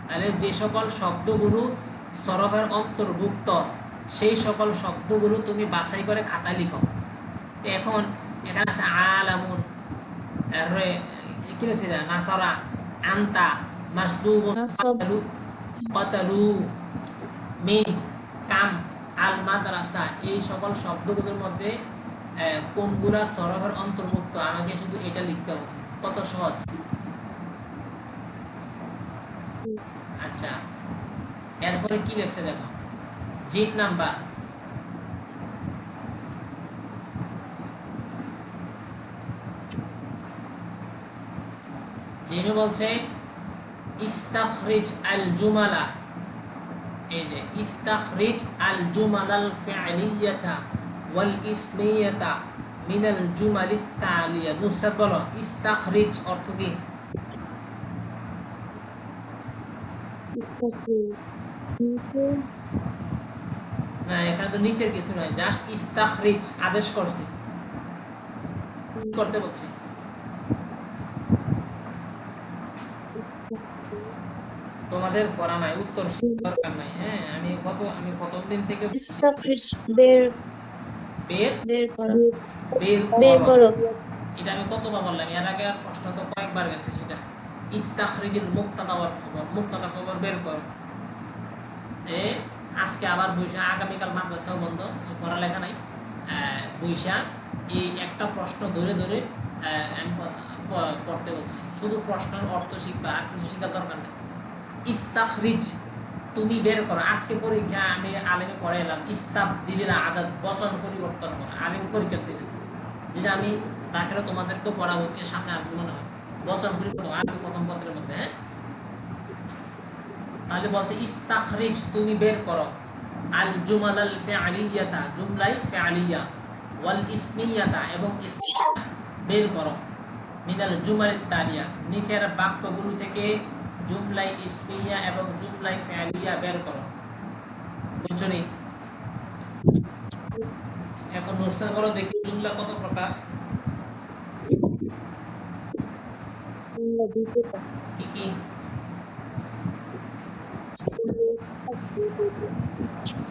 তাহলে যে সকল শব্দগুলো সরফের অন্তর্ভুক্ত সেই সকল শব্দগুলো তুমি বাছাই করে খাতায় লিখো। এখন এখানে আছে আলামুন, তারপরে কি লিখছে, নাসারা, আন্তা, মাসদুবুন, নাসব। কাতালু, কাতালু, মিন, কাম, আল মাদ্রাসা, এই সকল শব্দগুলোর মধ্যে কোনগুলা সরফের অন্তর্ভুক্ত, আমাকে শুধু এটা লিখতে হবে। কত সহজ। আচ্ছা, এরপরে কি লেখছে দেখো, জিট নাম্বার, জিমে বলছে ইস্তাখরিজ আল জুমালা, এই যে ইস্তাখরিজ আল জুমালাল ফি'লিয়াতা ওয়াল ইসমিয়াতা মিনাল জুমালিত তালিয়া। নুসরাত বলো ইস্তাখরিজ অর্থ কি? না, এখানে তো নিচের কিছু নয়, জাস্ট ইস্তাখরিজ আদেশ করছে, কি করতে বলছে? তোমাদের পড়া নাই, উত্তর দরকার নাই। হ্যাঁ, আমি প্রথম দিন থেকে বলছি, ইস্তাফিজ বের বের বের করো বের বের করো। করো এটা আমি কতবার বললাম, এর আগে আর প্রশ্ন তো কয়েকবার গেছে সেটা। ইস্তাখরিজুল মুক্তাদা ওয়াল খবর, মুক্তাদা খবর বের করো। এ আজকে আবার বৈশা, আগামীকাল মাদ্রাসাও বন্ধ, পড়ালেখা নাই। বৈশা এই একটা প্রশ্ন ধরে ধরে আমি পড়তে হচ্ছে, শুধু প্রশ্নের অর্থ শিখবা, আর কিছু শিখার দরকার নেই। ইস্তাখরিজ, তুমি বের করো। আজকে পরীক্ষা আমি আলেমে পড়ে এলাম, ইস্তাব দিলে আদাত, বচন পরিবর্তন করা, আলেম পরীক্ষা দিলে, যেটা আমি তাকে তোমাদেরকেও পড়াবো, এর সামনে আসবো মনে হয়, বচন পরিবর্তন আরবি প্রথম পত্রের মধ্যে। হ্যাঁ, তাহলে বলছে ইস্তাখরিজ, তুমি বের করো, আল জুমাল আল ফিআলিয়াতা, জুমলাই ফিআলিয়া, ওয়াল ইসমিয়াতা, এবং ইসমিয়া বের করো, মিনাল জুমাল তালিয়া, নিচের বাক্যগুলো থেকে জুমলাই ইসমিয়া এবং জুমলাই ফিআলিয়া বের করো। বুঝছো নি? এখন নুসরাত বলো দেখি, জুমলা কত প্রকার, কি কি?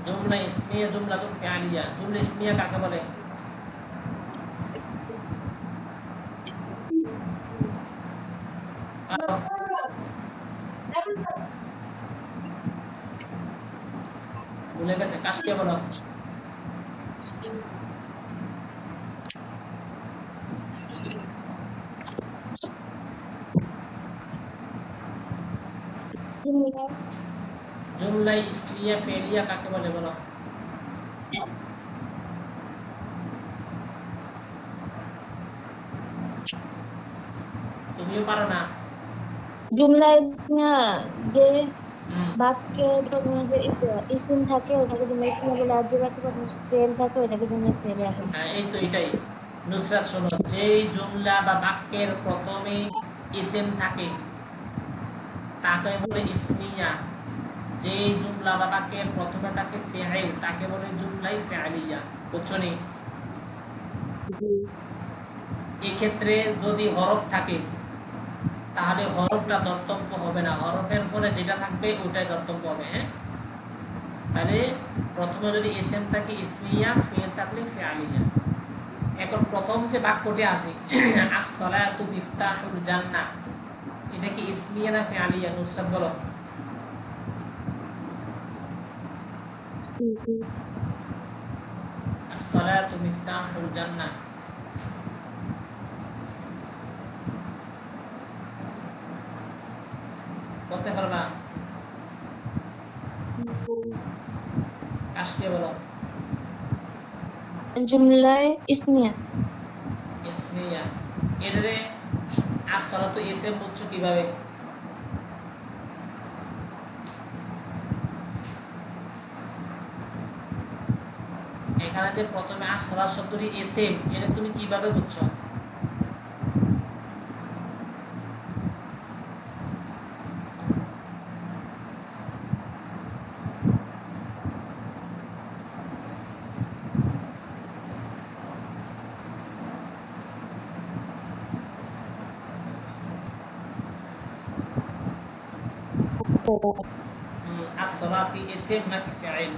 জুমলা ইসমিয়া, জুমলাতুন ফিআলিয়া। জুমলা ইসমিয়া কাকে বলে? ভুলে গেছে, কাশকে বলো। জুমলা ইসমিয়া ফিআলিয়া কাকে বলে বলো? তুমিও পারো না? জুমলা ইসমিয়া যে হুম, বাক্যে প্রথমে যে ইসিম থাকে ওটাকে জুমলা ইসমিয়া বলে, আর যে বাক্যে প্রথমে ফেল থাকে ওটাকে জুমলা ফেলিয়া বলে। হ্যাঁ, এই তো এটাই। নুসরাত শোনো, যেই জুমলা বা বাক্যের প্রথমে ইসিম থাকে তাকে বলে ইসমিয়া। যেই জুমলা বা বাক্যের প্রথমে থাকে ফেআইল তাকে বলে জুমলাই ফেআলিয়া। বুঝছো নি? এক্ষেত্রে যদি হরফ থাকে তাহলে হরফটা দর্তব্য হবে না, হরফের পরে যেটা থাকবে ওটাই দর্তব্য হবে। হ্যাঁ, তাহলে প্রথমে যদি ইসিম থাকে ইসমিয়া, ফেল থাকলে ফেআলিয়া। এখন প্রথম যে বাক্যটি আছে আস-সালাতু মিফতাহুল জান্নাহ, এটা কি ইসমিয়া না ফিআলিয়া? নুসরাত বলো। আস-সালাতু মিফতাহুল জান্নাহ, বলতে পারো না? কাশকে বলো। জুমলায় ইসমিয়া ইসমিয়া। এটারে আস-সালাতু ইসম বুঝছো কিভাবে? এখানে যে প্রথমে আস-সালাত শব্দটি ইসম, এটা তুমি কিভাবে বুঝছো? আস-সালাতু ইসম নাকি ফিআইল?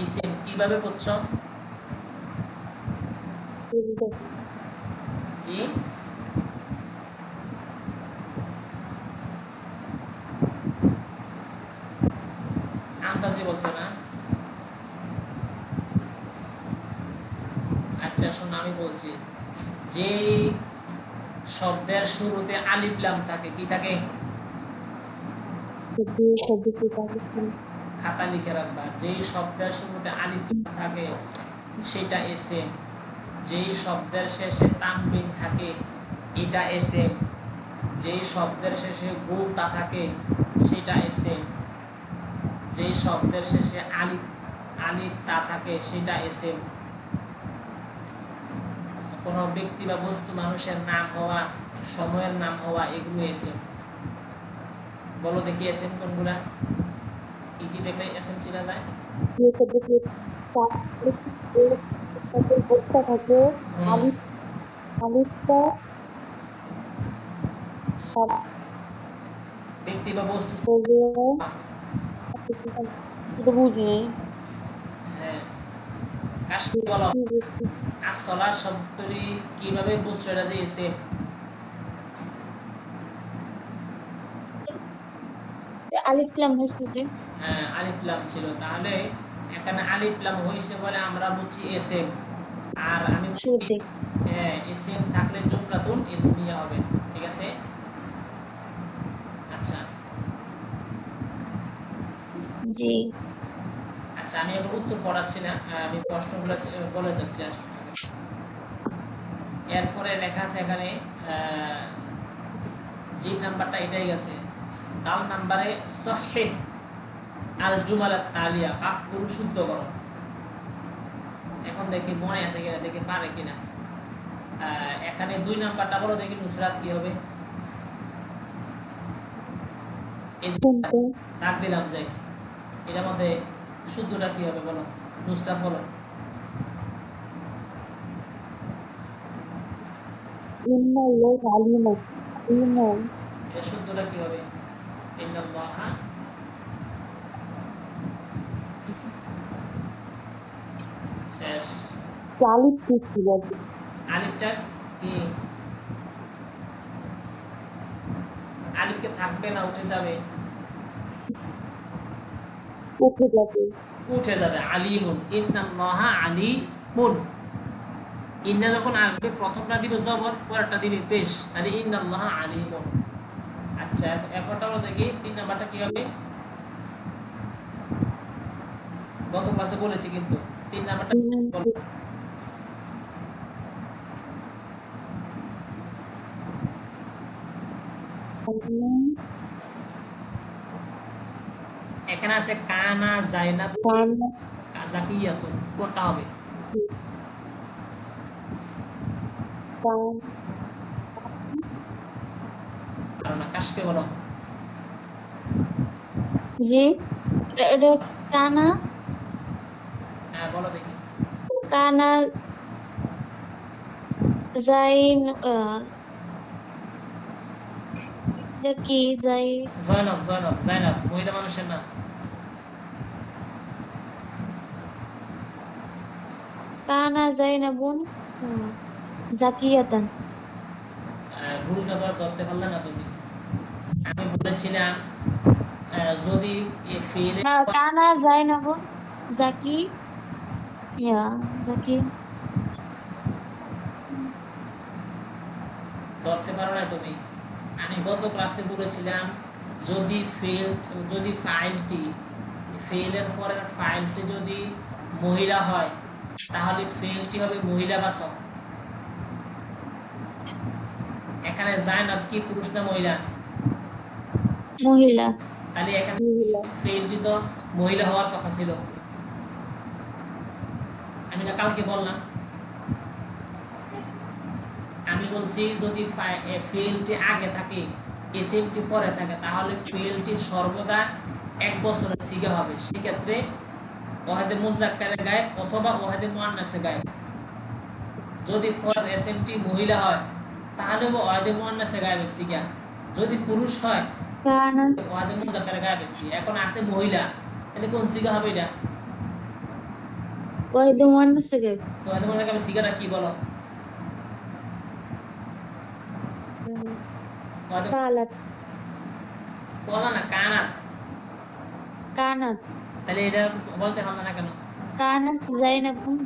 ইসম কিভাবে বুঝছো? জি, আন্দাজে বলছো না? আচ্ছা শোনো, আমি বলছি, যে শব্দের শুরুতে আলিফ লাম থাকে, কি থাকে? খাতা লিখে রাখবা, যেই শব্দের শুরুতে আলিফ লাম থাকে সেটা এসএম। যেই শব্দের শেষে তানবিন থাকে এটা এসএম। যেই শব্দের শেষে গুলতা থাকে সেটা এসএম। যেই শব্দের শেষে আলিফ আলিফ তা থাকে সেটা এসএম। কোনো ব্যক্তি বা বস্তু, মানুষের নাম হওয়া, সময়ের নাম হওয়া, এগুলো এসএম। বলো দেখি এসএম কোনগুলা, কি কি দেখলে এসএম চেনা যায়? থাকে হুম, আলিফটা ব্যক্তি বা বস্তু এটা বুঝি নাই। হ্যাঁ কাশফি বলো আসলা শব্দটি কিভাবে বুঝছো এটা যে এসে আলিফ লাম হচ্ছে যে হ্যাঁ আলিফ লাম ছিল, তাহলে এখানে আলিফ লাম হয়েছে বলে আমরা বুঝছি এসএম। আর আমি শুরুতে হ্যাঁ এসএম থাকলে জুমলাতুন ইসমিয়া হবে। ঠিক আছে, আচ্ছা জি আচ্ছা আমি এখন উত্তর পড়াচ্ছি না, আমি প্রশ্নগুলো বলে যাচ্ছি আসলে। এরপরে লেখা আছে এখানে যে নাম্বারটা এটাই আছে, দাল নাম্বারে সহিহ আল জুমালাত তালিয়া, বাক্যগুলো শুদ্ধ করো। এখন দেখি মনে আছে কিনা, দেখি পারে কিনা। এখানে 2 নাম্বারটা বলো দেখি নুসরাত কি হবে। এই যে দাগ দিলাম যে এটার মধ্যে শুদ্ধটা কি হবে বলো, নুসরাত বলো। এটা শুদ্ধটা কি হবে? ইন্নাল্লাহা শেষ আলিফটা কি আলিফকে থাকবে না উঠে যাবে? উঠে যাবে। আলিমুন, ইন্নাল্লাহা আলিমুন। ইন্না যখন আসবে প্রথমটা দিবে জবর, পরেরটা দিবে পেশ, তাহলে ইন্নাল্লাহা আলিমুন। আচ্ছা এরপরটা বলো দেখি 3 নাম্বারটা কি হবে। গত ক্লাসে বলেছি কিন্তু 3 নাম্বারটা বলো। এখানে আছে কানা জাইনাব জাকিয়াতুন, কোনটা হবে? কারণ কাশফে বলো। জি এটা কানা হ্যাঁ বলো দেখি। কানা জাইন এটা কি যাই জয়নব, জয়নব, জাইনাব মহিলা মানুষের নাম। কানা জাইনাবুন জাকিয়াতান। ভুলটা তো আর ধরতে পারলে না তুমি। আমি বলেছিলাম যদি ফেলে না কানা জাইনাবুন জাকি জাকি ধরতে পারো না তুমি। আমি গত ক্লাসে বলেছিলাম যদি যদি ফাইলটি ফেলের পরের ফাইলটি যদি মহিলা হয় তাহলে ফেলটি হবে মহিলাবাচক। এখানে জাইনাব কি পুরুষ না মহিলা? মহিলা। তাহলে এখানে ফেলটি তো মহিলা হওয়ার কথা ছিল। আমি না কালকে বললাম, আমি বলছি যদি ফেলটি আগে থাকে এসএমটি পরে থাকে তাহলে ফেলটি সর্বদা 1 বছরের সিগা হবে। সেক্ষেত্রে ওয়াহেদে মুজাক্কারে গায়েব অথবা ওয়াহেদে মুআন্নাসে গায়েব। যদি পরের এসএমটি মহিলা হয় তাহলে ওয়াহেদে মুআন্নাসে গায়েবের সিগা। যদি পুরুষ হয় কানা ওয়াহেদে মুজাক্কারে গায়েবের সিগা। এখন আছে মহিলা, তাহলে কোন সিগা হবে এটা? ওয়াহিদুল মুআন্নাস গায়েব। তো ওয়াহেদে মুজাক্কারের সিগাটা কি বলো? কালাত বলা না কানাত। কানাত তাহলে এটা বলতে হবে না কেন? কানাত জাইনাবুন।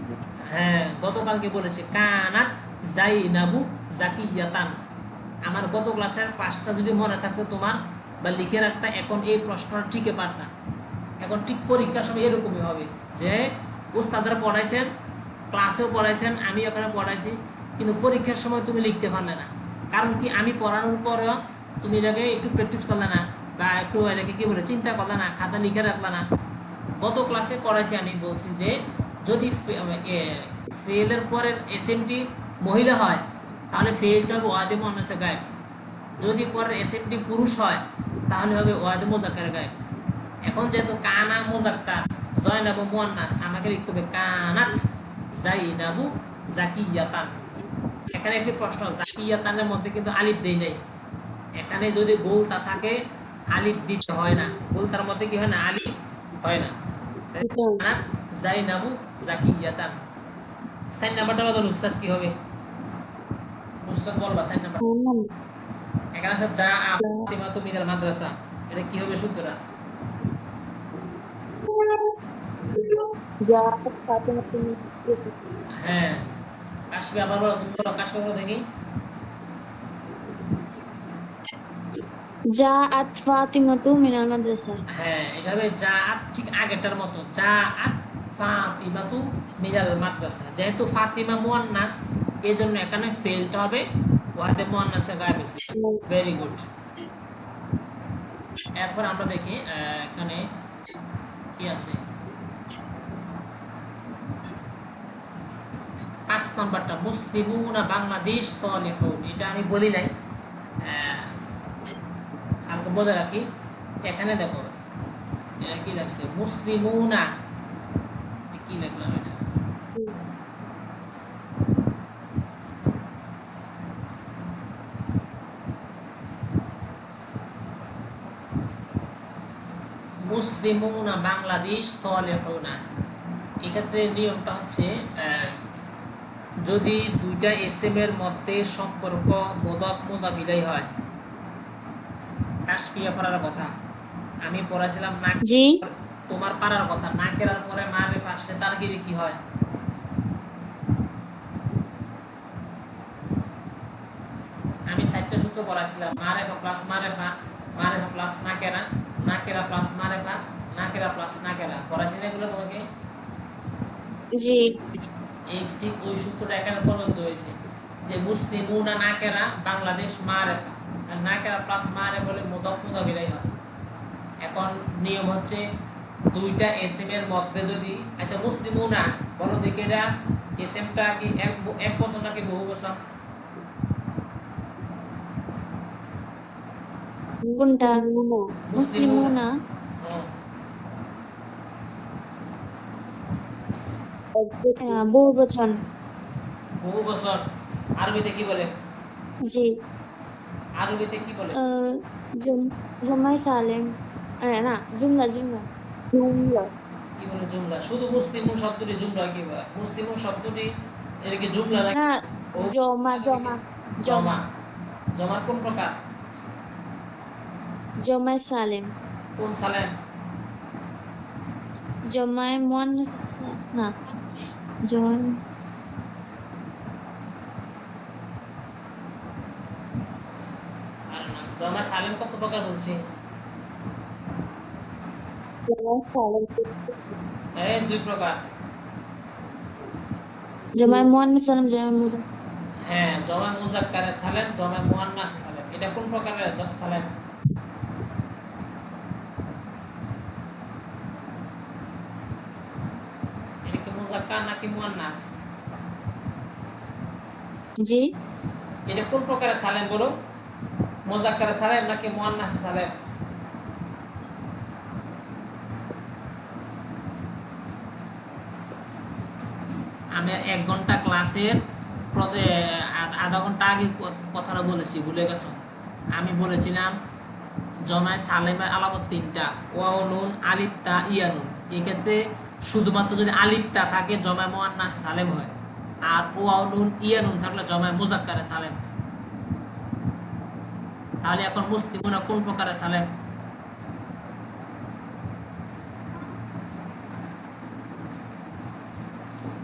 হ্যাঁ গতকালকে বলেছে কানাত জাইনাবু জাকিয়াতান। আমার গত ক্লাসের ক্লাসটা যদি মনে থাকতো তোমার বা লিখে রাখতা, এখন এই প্রশ্নটা ঠিকই পারতা। এখন ঠিক পরীক্ষার সময় এরকমই হবে যে উস্তাদরা পড়াইছেন, ক্লাসেও পড়াইছেন, আমি ওখানে পড়াইছি, কিন্তু পরীক্ষার সময় তুমি লিখতে পারলে না। কারণ কি আমি পড়ানোর পরেও তুমি এটাকে একটু প্র্যাকটিস করলে না বা একটু এটাকে কি বলে চিন্তা করলে না, খাতা লিখে রাখলে না। গত ক্লাসে পড়াইছি, আমি বলছি যে যদি ফেলের পরের এসএমটি মহিলা হয় তাহলে ফেলটা হবে ওয়াহেদে মুআন্নাসে গায়েব। যদি পরের এসএমটি পুরুষ হয় তাহলে হবে ওয়াহেদে মুজাক্কারে গায়েব। এখন যেহেতু কানা মুজাক্কার জয়নাবু মুআন্নাস, আমাকে লিখতে হবে কানাত জাইনাবু জাকিয়াতান। এখানে একটি প্রশ্ন, জাকিয়াতানের মধ্যে কিন্তু আলিফ দেই নাই। এখানে যদি গোলতা থাকে আলিফ দিতে হয় না, গোলতার মধ্যে কি হয় না, আলিফ হয় না। জাইনাবু জাকিয়াতান। সাইন নাম্বারটা বলো নুসরাত কি হবে? নুসরাত বলবা সাইন নাম্বার। এখানে আছে যা ফাতিমাতু মিনাল মাদ্রাসা, এটা কি হবে সূত্রটা? হ্যাঁ, কাশফি আবার বলো, তুমি বলো, কাশফি বলো দেখি। জাআত ফাতিমাতু মিনাল মাদ্রাসা। হ্যাঁ, এটা হবে জাআত, ঠিক আগেরটার মতো, জাআত ফাতিমাতু মিনাল মাদ্রাসা। যেহেতু ফাতিমা মুয়ান্নাস, এজন্য এখানে ফেলটা হবে ওয়াহিদে মুয়ান্নাসে গায়েব হয়েছে। Very good. এরপর আমরা দেখি এখানে কি আছে। 5 নাম্বারটা মুসলিমুনা বাংলাদেশ সলিহুন, এটা আমি বলি নাই, আর বলে রাখি। এখানে দেখো এটা কি লাগছে, মুসলিমুনা, কি লিখলাম এটা, মুসলিমুনা বাংলাদেশ সলিহুনা। এক্ষেত্রে নিয়মটা হচ্ছে যদি দুইটা এসএম এর মধ্যে সম্পর্ক মুদাফ মুদাফ ইলাইহি হয়, কাশফিয়া পড়ার কথা আমি পড়াছিলাম না, জি তোমার পারার কথা, নাকেরার পরে মারিফা আসলে তার কি হয়? আমি 4টা সূত্র পড়াছিলাম, মারিফা প্লাস মারিফা, মারিফা প্লাস নাকেরা, নাকেরা প্লাস মারিফা, নাকেরা প্লাস নাকেরা, পড়াছিলাম এগুলো তোমাকে। জি এই ঠিক ওই সূত্রটা এখানে প্রযোজ্য হয়েছে যে মুসলিমুনা নাকেরা বাংলাদেশ মারিফা, আর নাকেরা প্লাস মারিফা বলে মুদাফ মুদাফ ইলাইহি হয়। এখন নিয়ম হচ্ছে দুইটা এসএম এর মধ্যে যদি, আচ্ছা মুসলিমুনা বলো দেখি এটা এসএমটা কি এক বছর নাকি বহু বছর? কোনটা? মুসলিমুনা। মুসলিমুনা বহু বচন। বহু বছর আরবিতে কি বলে? জি আরবিতে কি বলে? জমাই সালেম, না জুমলা জুমলা জুমলা। কি বলে জুমলা? শুধু মুসলিমুন শব্দটি জুমলা কি বলে? মুসলিমুন শব্দটি এর কি জুমলা নাকি? না জমা জমা জমা। জমার কোন প্রকার? জমাই সালেম। কোন সালেম? জমাই মুয়ান্নাস, না জমাই আর না, জমা সালেম কত প্রকার বলছি? এই 2 প্রকার। জমাই মুয়ান্নাস সালেম, জমাই মুজাক্কার। হ্যাঁ, জমা মুজাক্কারে সালেম, জমা মুয়ান্নাস সালেম, এটা কোন প্রকারের সালেম? এটা কি মুজাক্কার নাকি মুয়ান্নাস? জি এটা কোন প্রকারের সালেম বলো? মুজাক্কারে সালেম নাকি মুয়ান্নাস সালেম? আমি 1 ঘন্টা ক্লাসের আধা ঘন্টা আগে কথাটা বলেছি, ভুলে গেছো? আমি বলেছিলাম জমায় সালেমের আলামত 3টা, ওয়াও নুন আলিফ তা ইয়া নুন। এক্ষেত্রে শুধুমাত্র যদি আলিফ তা থাকে জমায় মুয়ান্নাস সালেম হয়, আর ওয়াও নুন ইয়া নুন থাকলে জমায় মুজাক্কারে সালেম। তাহলে এখন মুসলিমুনা কোন প্রকারের সালেম?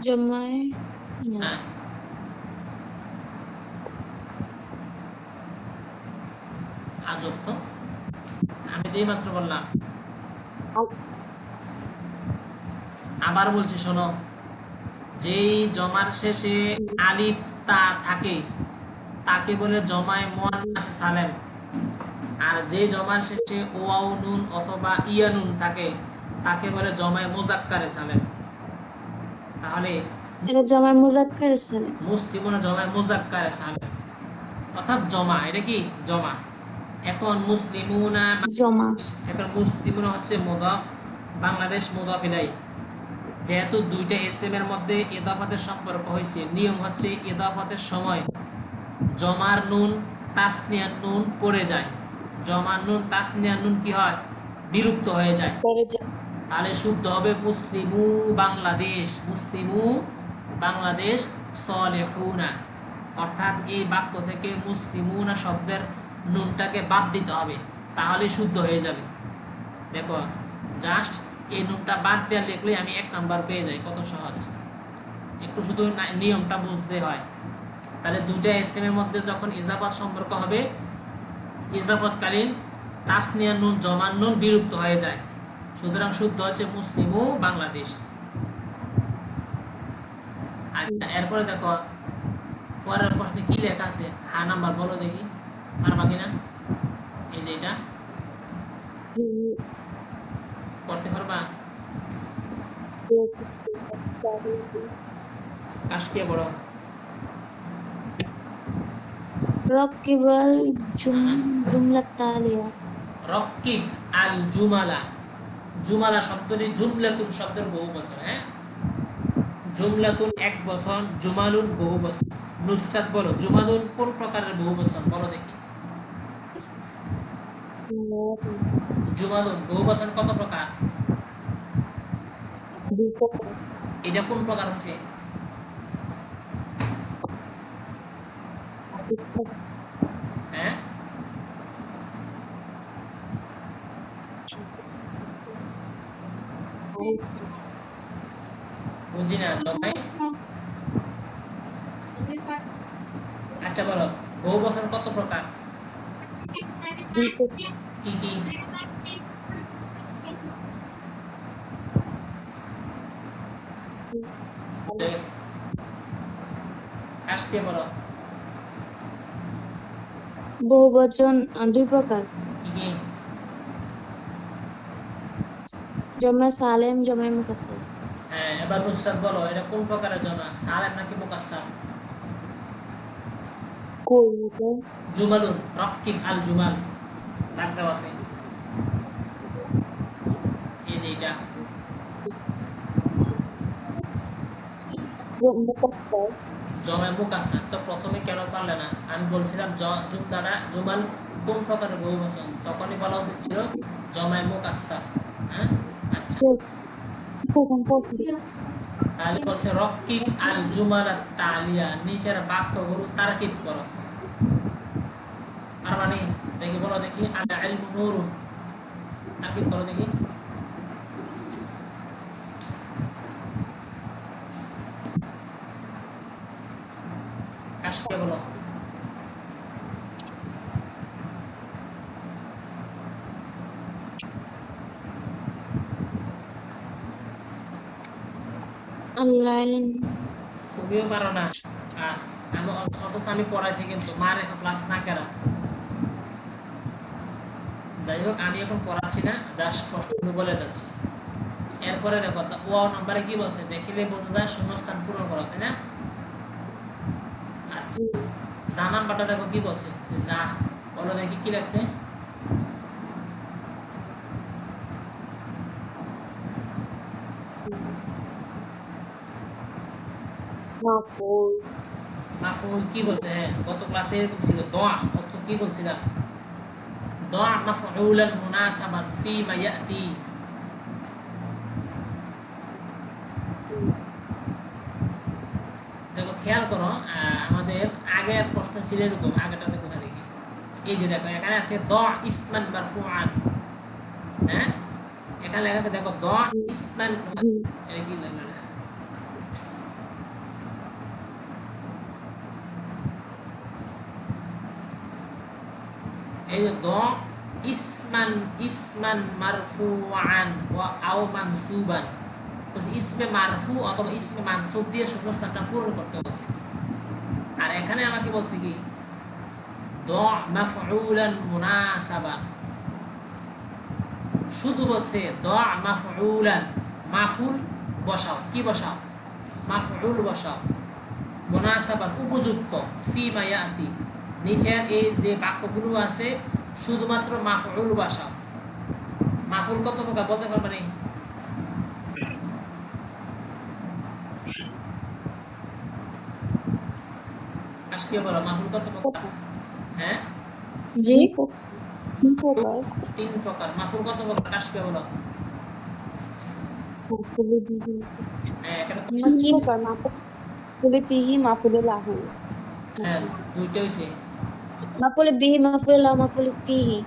জমাই হ্যাঁ, আজব তো, আমি তো এইমাত্র বললাম। আবার বলছি শোনো, যেই জমার শেষে আলিফ তা থাকে তাকে বলে জমায় মুয়ান্নাস সালেম, আর যে জমার শেষে ওয়াও নুন অথবা ইয়া নুন থাকে তাকে বলে জমায় মুজাক্কারে সালেম। তাহলে এটা জমাই মুজাক্কার সালেম। মুসলিমুনা জমায় মুজাক্কারে সালেম, অর্থাৎ জমা, এটা কি জমা। এখন মুসলিমুনা, জমা এখন মুসলিমুনা হচ্ছে মুদাফ, বাংলাদেশ মুদাফ ইলাইহি। যেহেতু দুইটা এসএম এর মধ্যে ইদাফাতের সম্পর্ক হয়েছে, নিয়ম হচ্ছে ইদাফাতের সময় জমার নুন তাসনিয়ার নুন পড়ে যায়, জমার নুন তাসনিয়ার নুন কি হয়, বিলুপ্ত হয়ে যায়, তাহলে শুদ্ধ হবে মুসলিমু বাংলাদেশ, মুসলিমু বাংলাদেশ সলেহুনা। অর্থাৎ এই বাক্য থেকে মুসলিমুনা শব্দের নুনটাকে বাদ দিতে হবে, তাহলে শুদ্ধ হয়ে যাবে। দেখো জাস্ট এই নুনটা বাদ দেওয়া লিখলে আমি 1 নাম্বার পেয়ে যাই, কত সহজ। একটু শুধু নিয়মটা বুঝতে হয়। তাহলে দুটা এসএম এর মধ্যে যখন ইজাফাত সম্পর্ক হবে, ইজাফাতকালীন তাসনিয়া নুন জমান নুন বিলুপ্ত হয়ে যায়, সুতরাং শুদ্ধ হচ্ছে মুসলিমু বাংলাদেশ। আচ্ছা, এরপরে দেখো পরের প্রশ্নে কি লেখা আছে, হা নাম্বার বলো দেখি, পারবা কিনা? এই যে এটা করতে পারবা? কাশপিয়া বড় রকিবাল জুমলা তালিয়া। রকিব আল জুমালা, জুমালা শব্দটি জুমলাতুন শব্দের বহু বচন। হ্যাঁ, জুমলাতুন এক বচন, জুমালুন বহু বচন। নুসরাত বলো জুমালুন কোন প্রকারের বহু বচন, বলো দেখি। জুমালুন বহু বচন কত প্রকার? এটা কোন প্রকার হচ্ছে? হ্যাঁ, বুঝি না জমাই। আচ্ছা বলো বহু বচন কত প্রকার, কি কি? কাশপিয়া বলো বহুবচন 2 প্রকার, কি কি? জমা সালেম, জমা মুকাসসার। হ্যাঁ, এবার নুসরাত বলো এটা কোন প্রকারের জমা, সালেম নাকি মুকাসসার? জুমালুন, রকিব আল জুমাল, দাগ দেওয়া আছে এই যে এটা। জমা মুকাসসার তো প্রথমে কেন পারলে না? আমি বলছিলাম জুমাল কোন প্রকারের বহুবচন, তখনই বলা উচিত ছিল জমায় মুকাসসার। হ্যাঁ, আচ্ছা, তাহলে বলছে রকিব আল জুমাল তালিয়া, নিচের বাক্যগুলো তারকিব করো। আর মানে দেখি বলো দেখি, আল ইলমু নূরুন, তারকিব করো দেখি। কাশপিয়া বলো তুমিও পারো না। আমি অথচ আমি পড়াইছি কিন্তু মার এখন ক্লাস না কেরা। যাই হোক, আমি এখন পড়াচ্ছি না, জাস্ট প্রশ্নগুলো বলে যাচ্ছি। এরপরে দেখো ও নম্বরে কি বলছে, দেখিলে বোঝা যায় শূন্যস্থান পূরণ করো, তাই না? আচ্ছা, যা নাম্বারটা দেখো কি বলছে, যা বলো দেখি কি লাগছে। মাফউল কি বলছে? হ্যাঁ, গত ক্লাসে এরকম ছিল, দোয়া অত কি বলছিলাম, দোয়া মাফউলান মুনাসাবান ফিমা ইয়াতি। দেখো খেয়াল করো, আমাদের আগের প্রশ্ন ছিল এরকম, আগেটাতে কোথা দেখি, এই যে দেখো এখানে আছে দ ইসমান মারফুআন। হ্যাঁ, এখানে লেখা আছে দেখো দ ইসমান, এটা কি লাগলো? এই যে দ ইসমান মারফুআন ওয়া আও মানসুবান, বলছে ইসমে মারফু অথবা ইসমে মানসুব দিয়ে শূন্যস্থানটা পূরণ করতে বলছে। আর এখানে আমাকে বলছে কি দ মাফউলান মুনাসাবান, শুধু বলছে দ মাফউলান, মাফুল বসাও, কি বসাও? মাফউল বসাও, মুনাসাবান উপযুক্ত, ফিমা ইয়াতি, নিচের এই যে বাক্যগুলো আছে শুধুমাত্র মাফউল বসাও। মাফুল কত প্রকার বলতে পারবে না? কাশপিয়া বলো মাফুল কত প্রকার? হ্যাঁ জি তিন প্রকার। তিন প্রকার। মাফুল কত প্রকার কাশফিয়া বলো? মাফুলে বিহি, হ্যাঁ এখানে পাঁচ প্রকার। মাফুলে বিহি, মাফুলে লাহু। হ্যাঁ দুইটা হয়েছে। মাফুলে বিহি, মাফুলে লাহু, মাফুলে ফিহি,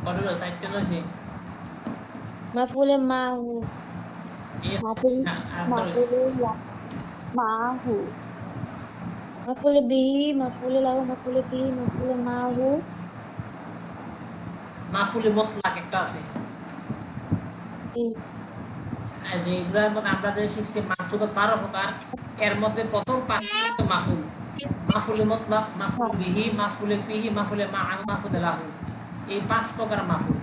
কত হলো? 4টা হয়েছে। মাফুলে মাহু, এই মাফুল আরেকটা হয়েছে। মাফুলে মাহু, মাফুলে বিহি, মাফুলে লাহু, মাফুলে ফিহি, মাফুলে মাহু। মাফুলে মুতলাক একটা আছে। জি যে এগুলোর মধ্যে আমরা যে শিখছি মাফুল 12 প্রকার, এর মধ্যে প্রথম 5টা মাফুল। মাফুলে মুতলাক, মাফুলে বিহি, মাফুলে ফিহি, মাফুলে মাআহু, মাফুলে লাহু। এই 5 প্রকার মাফুল।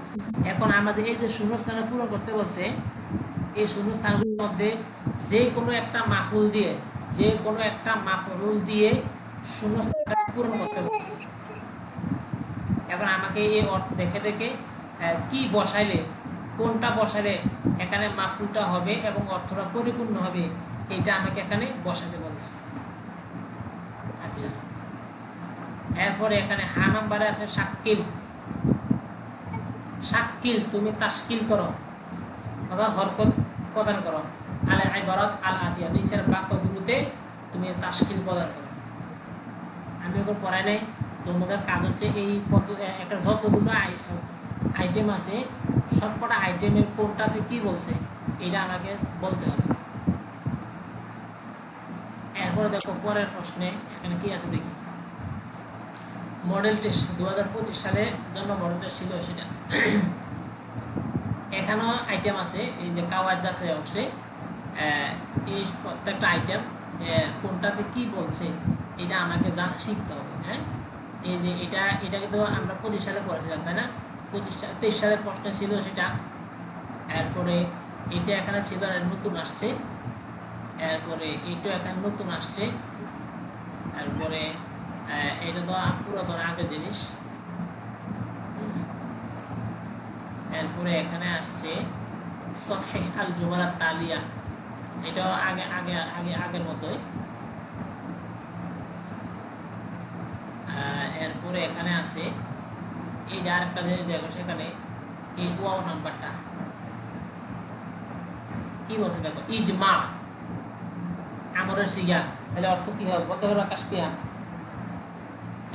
এখন আমাদের এই যে শূন্যস্থান পূরণ করতে বলছে, এই শূন্যস্থানগুলোর মধ্যে যে কোনো একটা মাফুল দিয়ে, যে কোনো একটা মাফুল দিয়ে শূন্যস্থানটা পূরণ করতে বলছে। এখন আমাকে এই অর্থ দেখে দেখে কি বসাইলে, কোনটা বসাইলে এখানে মাফুলটা হবে এবং অর্থটা পরিপূর্ণ হবে, এটা আমাকে এখানে বসাতে বলছে। আচ্ছা, এরপরে এখানে হা নাম্বারে আছে শাক্কিল। শাক্কিল তুমি তাশকিল করো অথবা হরকত প্রদান করো। আল ইবারাত আল আতিয়া, নিচের বাক্যগুলোতে তুমি তাশকিল প্রদান করো। আমি ওকে পড়াই নাই, তোমাদের কাজ হচ্ছে এই একটা যতগুলো আইটেম আছে সবকটা আইটেমের কোনটাতে কি বলছে এটা আমাকে বলতে হবে। এরপরে দেখো পরের প্রশ্নে এখানে কি আছে দেখি। মডেল টেস্ট 2025 সালের জন্য মডেল টেস্ট ছিল সেটা। এখানেও আইটেম আছে, এই যে কাওয়াজ আছে অংশে এই প্রত্যেকটা আইটেম কোনটাতে কি বলছে এটা আমাকে শিখতে হবে। হ্যাঁ, এই যে এটা কিন্তু আমরা 25 সালে পড়েছিলাম, তাই না? 23 সালের প্রশ্ন ছিল সেটা। এরপরে এটা এখানে ছিল আর নতুন আসছে। এরপরে এইটা এখানে নতুন আসছে। এরপরে এটা তো পুরাতন আগের জিনিস। এরপরে এখানে আসছে সহিহ আল জুমালাত তালিয়া, এটাও আগের মতোই। এরপরে এখানে আছে এই যে আরেকটা জিনিস দেখো, সেখানে এই ওয়াও নাম্বারটা কি বলছে দেখো, ইজমা আমরের সিগা, তাহলে অর্থ কি হবে বলতে পারো কাশপিয়া?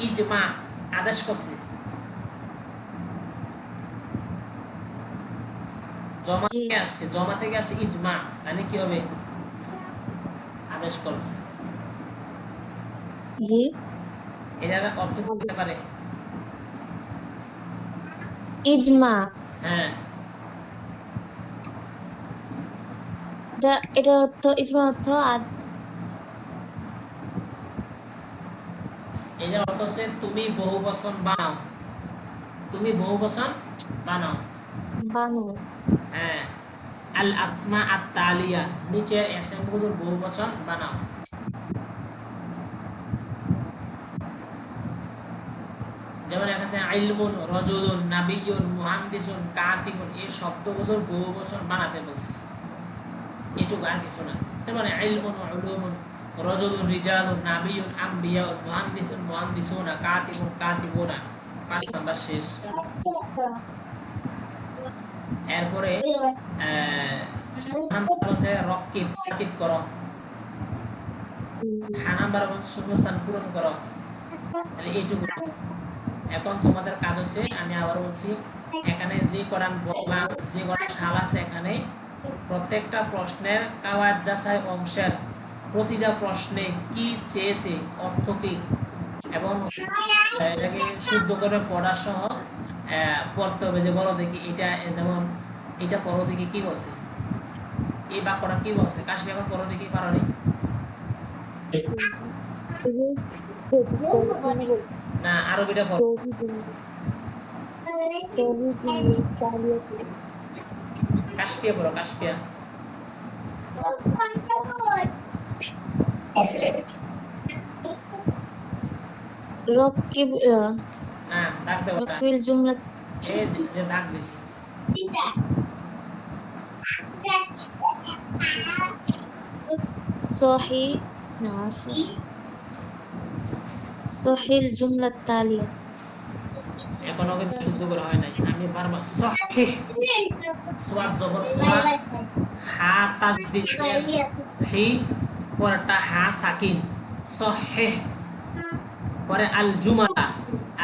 ইজমা আদেশ করছে, জমা থেকে আসছে, জমা থেকে আসছে ইজমা, তাহলে কি হবে? আদেশ করছে। জি এটার অর্থ কি হতে পারে? ইজমা, হ্যাঁ, এটা অর্থ, ইজমা অর্থ এটার অর্থ হচ্ছে তুমি বহুবচন বানাও, তুমি বহুবচন বানাও। বানু। হ্যাঁ, আল আসমা আত তালিয়া, নিচের এসএমগুলোর বহুবচন বানাও। যেমন এখানে আছে ইলমুন, রাজুলুন, নাবিয়্যুন, মুহান্দিসুন, কাতিবুন, এই শব্দগুলোর বহুবচন বানাতে বলছে। এটুকু আর কিছু না। যেমন ইলমুন, উলুমুন, রাজুলুন, রিজালুন, নাবিয়্যুন, আম্বিয়াউন, মুহান্দিসুন, মুহান্দিসুনা, কাতিবুন, কাতিবুনা। 5 নাম্বার শেষ। এরপরে নাম্বার আছে রকিব, তাকিব করো। হা নাম্বার শূন্যস্থান পূরণ করো। তাহলে এইটুকু। এখন তোমাদের কাজ হচ্ছে, আমি আবার বলছি, এখানে যে কটা বললাম, যে কটা সাল আছে এখানে প্রত্যেকটা প্রশ্নের কাওয়াজ যাচাই অংশের প্রতিটা প্রশ্নে কি চেয়েছে, অর্থ কি, এবং এটাকে শুদ্ধ করে পড়ার সহ পড়তে হবে। যে বলো দেখি এটা, যেমন এটা পড়ো দেখি কি বলছে, এই বাক্যটা কি বলছে। কাশ্মীর এখন পড়ো দেখি, পারোনি? না, আরবিটা পড়ো। কাশপিয়া পড়ো, কাশপিয়া। রকিব, না, দাগ দেবো না, রকিবুল জুমলা এই যে দাগ দিছি। সহি না সহিল জুমলা তালিয়া। এখনো কিন্তু শুদ্ধ করে হয় নাই, আমি বারবার সহিহ, সোয়াদ জবর সোয়া, হা তাসদিদ হি, পরেরটা হা সাকিন, সহিহ। পরে আল জুমালা,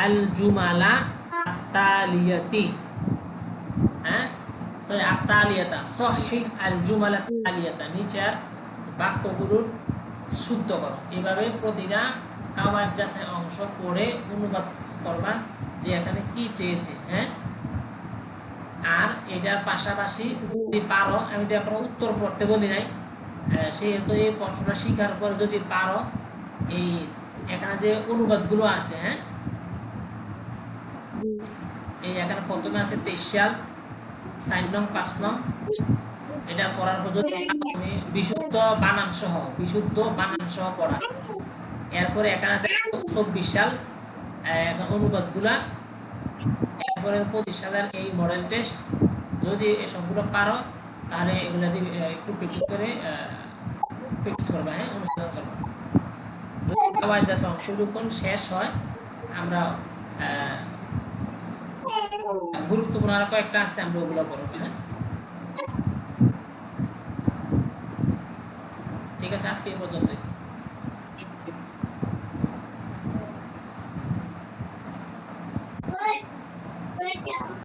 আল জুমালা আত্তালিয়াতি, হ্যাঁ সরি আত্তালিয়াতা, সহিহ আল জুমালা আত্তালিয়াতা, নিচের বাক্যগুলোর শুদ্ধ করো। এইভাবে প্রতিটা কাওয়ার যাচাই অংশ পড়ে অনুবাদ করবা যে এখানে কি চেয়েছে। হ্যাঁ, আর এটার পাশাপাশি যদি পারো, আমি তো এখনো উত্তর পড়তে বলি নাই, সেহেতু এই প্রশ্নটা শিখার পর যদি পারো, এই এখানে যে অনুবাদগুলো আছে, হ্যাঁ এই এখানে প্রথমে আছে 23 সাল, 4 নং 5 নং, এটা পড়ার পর যদি তুমি বিশুদ্ধ বানান সহ পড়া। এরপরে এখানে 24 সাল অনুবাদগুলা, এরপরে 25 সালের এই মডেল টেস্ট, যদি এই সবগুলো পারো তাহলে এগুলো একটু প্র্যাকটিস করবা, হ্যাঁ অনুশীলন করবা। যদি আবার যাচ্ছে অংশ যখন শেষ হয়, আমরা গুরুত্বপূর্ণ আরো কয়েকটা আছে, আমরা ওগুলো পড়বো। হ্যাঁ, ঠিক আছে, আজকে এই পর্যন্ত।